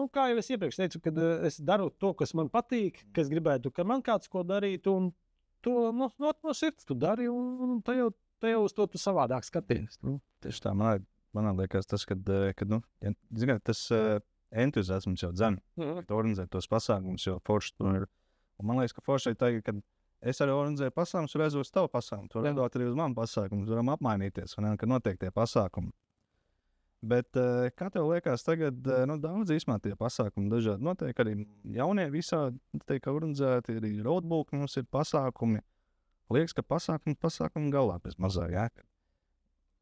kā jau es iepriekš teicu, kad es daru to, kas man patīk, ka es gribētu, ka man kāds ko darītu, un to no sirds tu dari, un te jau uz to tu savādāk skaties. Tieši tā, man liekas tas, kad tas entuziasms jau dzen, kad organizē tos pasākumus, jo forši tur ir. Un man liekas, ka forši ir tagad, kad es arī organizēju pasākumus, redzu uz tavu pasākumu, tu redot arī uz manu pasākumu, varam apmainīties, kad notiek tie pasākumi. Bet kā tev liekas tagad, daudz īsmā tie pasākumi dažādi notiek, arī jaunie visādi tiek organizēti, arī roadbook mums ir pasākumi. Liekas, ka pasākumu galā pēc mazā, jā.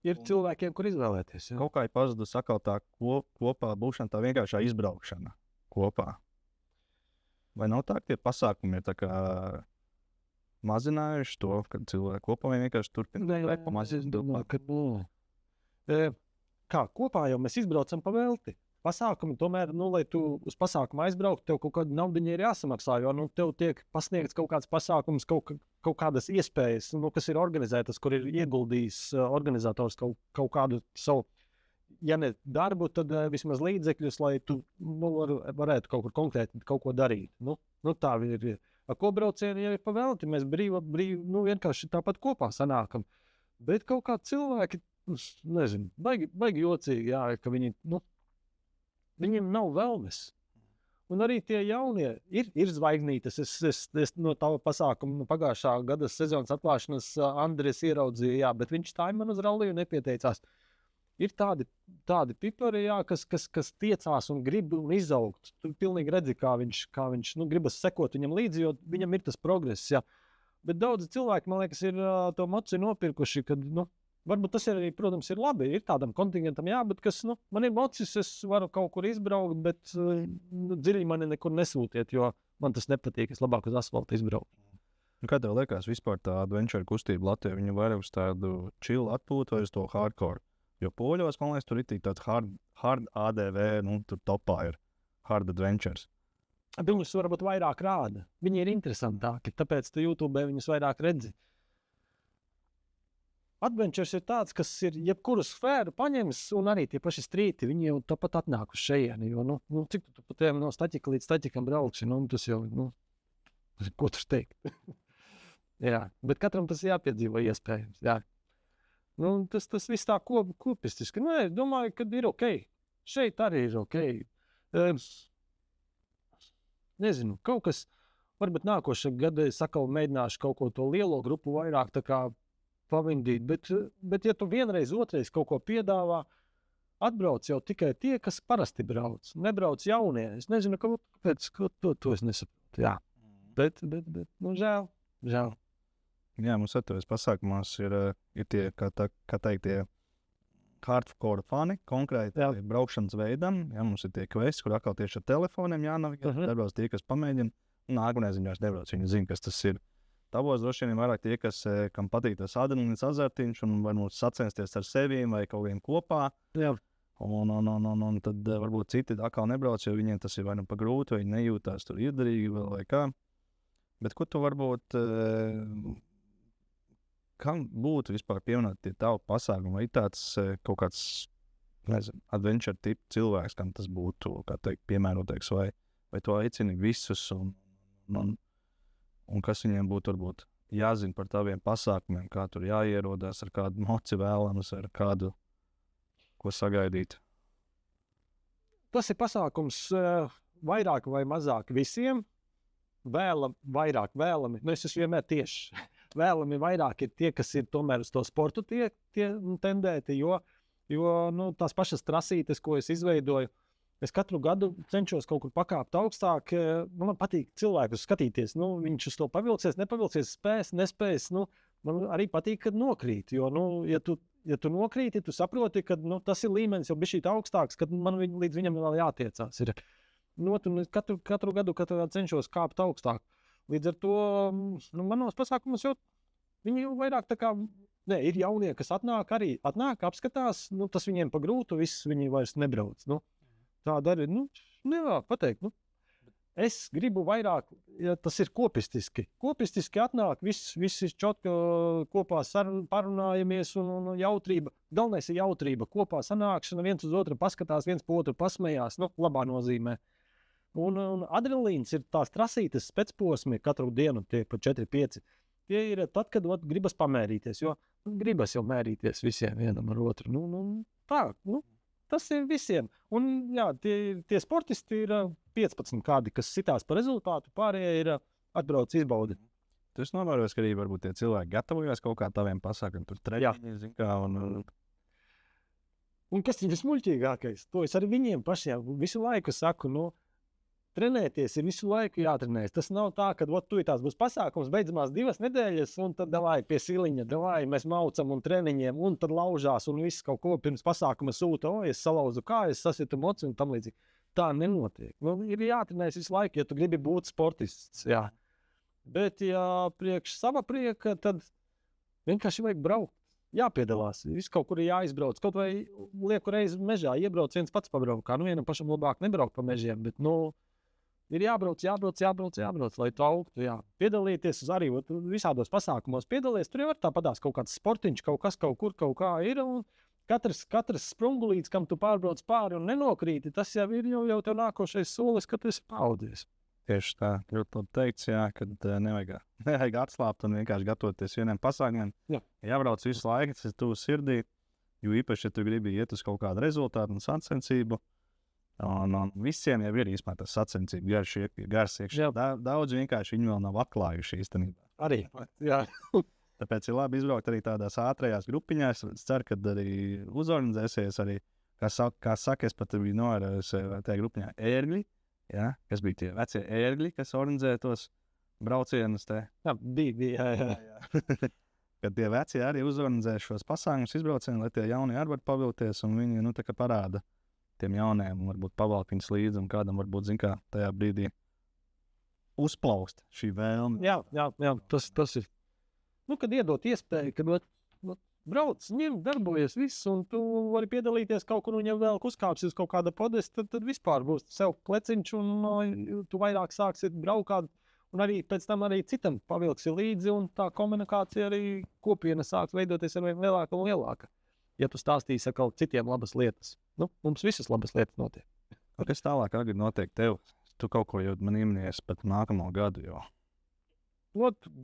Ir cilvēkiem, kur izvēlēties, jā. Kaut kā ir pazudus atkal tā kopā būšana, tā vienkāršā izbraukšana kopā. Vai nav tā, ka tie pasākumi ir tā kā mazinājuši to, kad cilvēki kopā vienkārši turpina? Kā kopā jau mēs izbraucam pa velti. Pasākumi tomēr, lai tu uz pasākumu aizbrauktu, tev kaut kāda naudiņa ir jāsamaksā, jo tev tiek pasniegts kaut kāds pasākums, kaut kādas iespējas, kas ir organizētas, kur ir ieguldījis organizators kaut kādu savu ja ne darbu, tad vismaz līdzekļus, lai tu varētu kaut kur konkrēti kaut ko darīt. Tā ir. Ar ko braucieni jau ir pavēlti, mēs brīvi vienkārši tāpat kopā sanākam. Bet kaut kā cilvēki, nezinu, baigi jocīgi, jā, ka viņiem nav vēlmes. Un arī tie jaunie ir zvaigznītes. Es no tā pasākuma, pagājušā gada sezonas atklāšanas Andries ieraudzīju, jā, bet viņš tā man uz ralliju nepieteicās. Ir tādi pipari, jā, kas tiecās un grib un izaugt. Tu pilnīgi redzi, kā viņš gribas sekot viņam līdzi, jo viņam ir tas progress. Jā. Bet daudzi cilvēki, man liekas, ir to moci nopirkuši, kad, varbūt tas arī, protams, ir labi. Ir tādam kontingentam, jā, bet man ir mocis, es varu kaut kur izbraukt, bet dziļi mani nekur nesūtiet, jo man tas nepatīk. Es labāk uz asfaltu izbraukt. Kā tev liekas, vispār tā adventure kustība Latvijā, viņa vairāk uz tādu chill atpūtu vai uz to hardcore? Jo poļos, man liekas, tur ir tāds hard ADV, tur topā ir hard adventures. Viņus varbūt vairāk rāda. Viņi ir interesantāki, tāpēc tu YouTube viņus vairāk redzi. Adventures ir tāds, kas ir jebkuru sfēru paņems, un arī tie paši strīti, viņi jau tāpat atnāk uz šejieni, jo, cik tu pa tiem no staķika līdz staķikam brauksi, tas jau, ko tur teikt. Jā, bet katram tas jāpiedzīvo iespējams, jā. Tas viss tā kopistiski. Es domāju, ka ir ok. Šeit arī ir ok. Nezinu, kaut kas, varbūt nākošā gada es atkal mēģināšu kaut ko to lielo grupu vairāk tā kā pavindīt, bet ja tu vienreiz, otrais kaut ko piedāvā, atbrauc jau tikai tie, kas parasti brauc. Nebrauc jaunie. Es nezinu, kāpēc, to es nesaprotu. Jā. Bet žēl. Jā, mums atveries pasākumos ir tie, kā teikt, tie hardcore fani, konkrēti braukšanas veidam. Jā, mums ir tie questi, kur atkal tieši ar telefoniem jānavigē. Nebrauc tie, kas pamēģina. Nākamais viņās nebrauc, viņi zina, kas tas ir. Tavos droši vien ir vairāk tie, kam patīk tas adrenalīns azartiņš un vai mums sacensties ar sevīm vai kaut vien kopā. Jā. Un tad varbūt citi atkal nebrauc, jo viņiem tas ir vai pa grūti, vai viņi nejūtās tur iedarīgi vai kā. Bet ko tu varbūt... Kam būtu vispār pieminēt tie tavu pasākumu? Vai tāds kaut kāds, nezinu, adventure tipu cilvēks, kam tas būtu, kā teikt, piemērotāks, vai to aicini visus, un kas viņiem būtu varbūt jāzina par taviem pasākumiem, kā tur jāierodās, ar kādu moci vēlams, ar kādu, ko sagaidīt? Tas ir pasākums vairāk vai mazāk visiem, vairāk vēlami. Es esmu vienmēr tieši. Vēlami vairāk ir tie, kas ir tomēr uz to sportu tie tendēti, jo tās pašas trasītes, ko es izveidoju, es katru gadu cenšos kaut kur pakāpt augstāk. Man patīk cilvēkus skatīties, viņš uz to pavilcies, nepavilcies, spēs, nespēs. Man arī patīk, kad nokrīt, jo, ja tu nokrīti, tu saproti, ka tas ir līmenis jau bišķīt augstāks, kad man līdz viņam vēl jātiecās. Katru gadu cenšos kāpt augstāk. Līdz ar to manos pasākumos jau viņi jau vairāk tā kā, ir jaunie, kas atnāk, apskatās, tas viņiem pa grūtu, viss viņi vairs nebrauc. Tāda arī, nevar pateikt. Es gribu vairāk, ja tas ir kopistiski. Kopistiski atnāk, viss ir čotka, kopā parunājamies un jautrība. Galvenais ir jautrība, kopā sanākšana, viens uz otru paskatās, viens pa otru pasmējās, labā nozīmē. Un adrenalīns ir tās trasītes pēcposmi katru dienu, tie pa 4-5. Tie ir tad, kad gribas pamērīties, jo gribas jau mērīties visiem vienam ar otru. Tas ir visiem. Un jā, tie sportisti ir 15 kādi, kas sitās par rezultātu, pārējie ir atbrauc izbaudi. Tu esi novērojis, ka arī varbūt tie cilvēki gatavojas kaut kā taviem pasākumiem, tur treniņi, zin kā, Un kas ir vismuļķīgākais? To es arī viņiem pašiem visu laiku saku, trenēties ir visu laiku jātrenējas. Tas nav tā, ka tās būs pasākums, beidzamās 2 nedēļas, un tad pie siliņa, mēs maucam un treniņiem, un tad laužās, un viss kaut ko pirms pasākuma sūta, es salauzu kājas, sasitu moci un tam līdzīgi. Tā nenotiek. Ir jātrenējas visu laiku, ja tu gribi būt sportists. Jā. Bet, ja priekš sava prieka, tad vienkārši vajag braukt. Jāpiedalās, viss kaut kur ir jāizbrauc. Kaut vai lieku reizi mežā iebrauc, viens pats pabraukā. Vienam pašam labāk nebraukt pa mežiem, bet, ir jābrauc, lai tu augtu. Jā. Piedalīties arī visādos pasākumos piedalīties. Tur jau var tāpatās kaut kāds sportiņš, kaut kas kaut kur kaut kā ir. Un katrs sprungulīts, kam tu pārbrauc pāri un nenokrīti, tas jau ir jau tev nākošais solis, kad tu esi paudies. Tieši tā, ļoti labi teikts, jā, kad nevajag atslābt un vienkārši gatavoties vieniem pasākumiem. Jā. Jābrauc visu laiku, tas ir tuvu sirdī, jo īpaši, ja tu gribi iet uz kaut kādu rezultātu un sacensību, un visiem jau ir īstenībā tas sacensību gars iekšā. Daudz vienkārši viņi vēl nav atklājuši īstenībā. Arī, jā. Tāpēc ir labi izbraukt arī tādās ātrajās grupiņās. Es ceru, ka arī uzorganizēsies arī, kā saka, es pat biju novērojis tajā grupiņā ērgļi, ja, kas bija tie vecie ērgļi, kas organizē tos braucienus te. Jā, bija, jā. Kad tie veci arī uzorganizē šos pasākumus, izbraucienus, lai tie jaunie arī var pavilties, un viņi, tā kā parāda tiem jauniem, varbūt pavalk viņus līdzi, un kādam varbūt, zin kā, tajā brīdī uzplaust šī vēlme. Jā, tas ir. Kad iedot iespēju, kad brauc, ņem, darbojas viss, un tu vari piedalīties kaut kur, un ja vēl uzkāpsi uz kaut kāda podesta, tad vispār būs sev pleciņš, un tu vairāk sāksi braukāt, un arī pēc tam arī citam pavilksi līdzi, un tā komunikācija arī kopiena sāks veidoties ar vien lielāka un lielāka. Ja tu stāstīsi atkal citiem labas lietas. Mums visas labas lietas notiek. Kas tālāk arī notiek tev? Tu kaut ko jau man imnies pat nākamo gadu jau.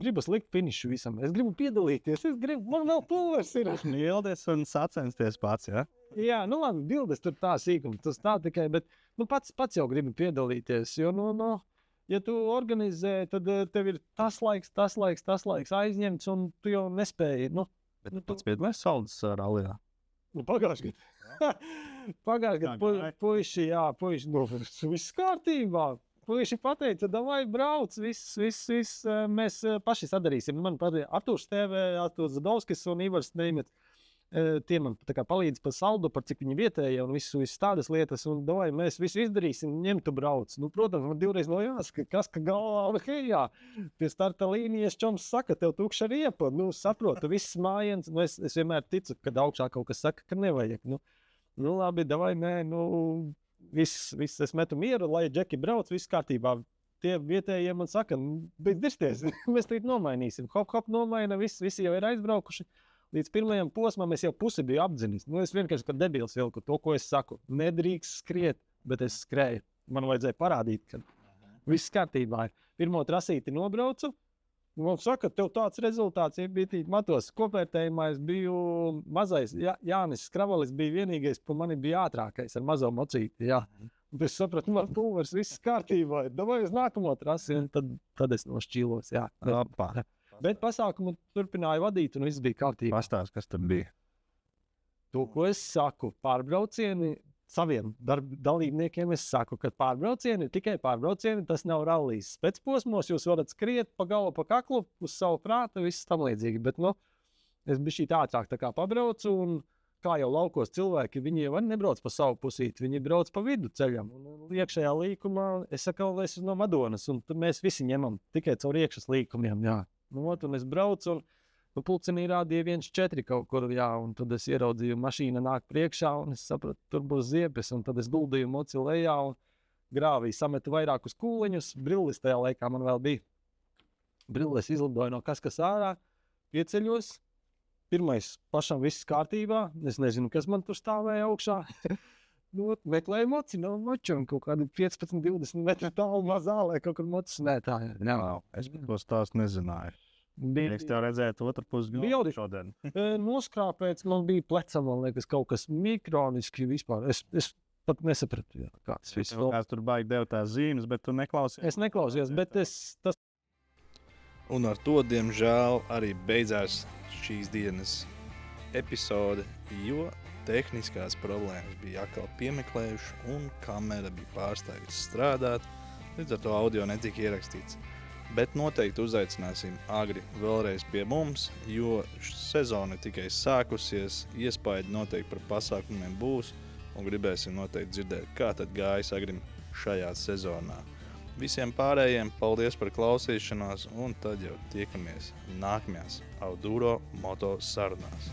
Gribas likt finišu visam. Es gribu piedalīties. Man vēl pulvers ir. Ildies un sacensties pats, ja? Jā, labi, bildes tur tā sīkums. Tas tā tikai, bet pats jau gribu piedalīties. Jo, ja tu organizē, tad tev ir tas laiks aizņemts, un tu jau nespēji. Bet pats piedalās Saldas rallijā. Pagājuši gadu puiši, viss kārtībā. Puiši pateica, davai brauc, viss, mēs paši sadarīsim. Man Artūrs TV, Artūrs Zadovskis un Ivars Neimets, tie man tā kā palīdz par saldu, par cik viņi vietēja un visu tādas lietas. Un davai, mēs visu izdarīsim, ņemtu brauc. Protams, man divreiz vēl jāsaka, kas ka galvā, hejā, pie starta līnijas čoms saka, tev tukša riepa. Saprotu, viss mājiens, es vienmēr ticu, kad augšā kaut kas saka, ka nevajag. Labi, davai, nē, viss, es metu mieru, lai džeki brauc, viss kārtībā. Tie vietējie man saka, beidz dirsties, mēs tīt nomainīsim. Hop, nomaina, visi jau ir aizbraukuši. Līdz pirmajam posmam es jau pusi biju apdzinis. Es vienkārši kā debils vilku to, ko es saku. Nedrīkst skriet, bet es skrēju. Man vajadzēja parādīt, ka viss kārtībā ir. Pirmo trasīti nobraucu. Man saka, tev tāds rezultāts bija matos. Kopvērtējumā es biju mazais. Jānis Skravalis bija vienīgais, pa mani bija ātrākais ar mazo mocīti. Jā. Un es sapratu, man pulvers viss kārtībā. Davai uz nākamo trasi, un tad es nošķīlos. Jā. Bet pasākumu turpināju vadīt, un viss bija kārtībā. Pastāst, kas tur bija? To, ko es saku, pārbraucieni saviem dalībniekiem, es saku, ka pārbraucieni ir tikai pārbraucieni, tas nav rallijas. Pēc posmos jūs varat skriet pa galvu, pa kaklu, uz savu prātu, viss tam līdzīgi. Bet, es biju šī ātrāk tā kā pabraucu, un kā jau laukos cilvēki, viņi jau nebrauc pa savu pusīti, viņi brauc pa vidu ceļam. Un iekšējā līkumā es saku, es no Madonas, un mēs visi ņemam tikai caur iekšas līkumiem, jā. Un es braucu, un pulcenī rādīja 1,4 kaut kur, jā, un tad es ieraudzīju, mašīna nāk priekšā, un es sapratu, tur būs ziepes, un tad es guldīju moci lejā, un grāvī sametu vairākus kūliņus, brilles tajā laikā man vēl bija. Brilles izlidoja no kas ārā, pieceļos, pirmais pašam viss kārtībā, es nezinu, kas man tur stāvēja augšā. Meklēju moci no močiem, kaut kādu 15-20 metru tālumā zālē, kaut kur mocis nētāja. Es to stāstu nezināju. Es tev redzēju otru pusi galvu šodien. Noskrāpēts, man bija plecam, man liekas, kaut kas mikroniski vispār. Es pat nesapratu, kāds viss. Kāds tur baigi dev tās zīmes, bet tu neklausies. Es neklausījos, bet tas... Un ar to, diemžēl, arī beidzās šīs dienas epizode, jo tehniskās problēmas bija atkal piemeklējuši un kamera bija pārstājusi strādāt, līdz ar to audio netika ierakstīts. Bet noteikti uzaicināsim Agri vēlreiz pie mums, jo sezona tikai sākusies, iespaidi noteikti par pasākumiem būs un gribēsim noteikti dzirdēt, kā tad gājas Agrim šajā sezonā. Visiem pārējiem paldies par klausīšanos un tad jau tiekamies nākamajās Auduro moto sarunās.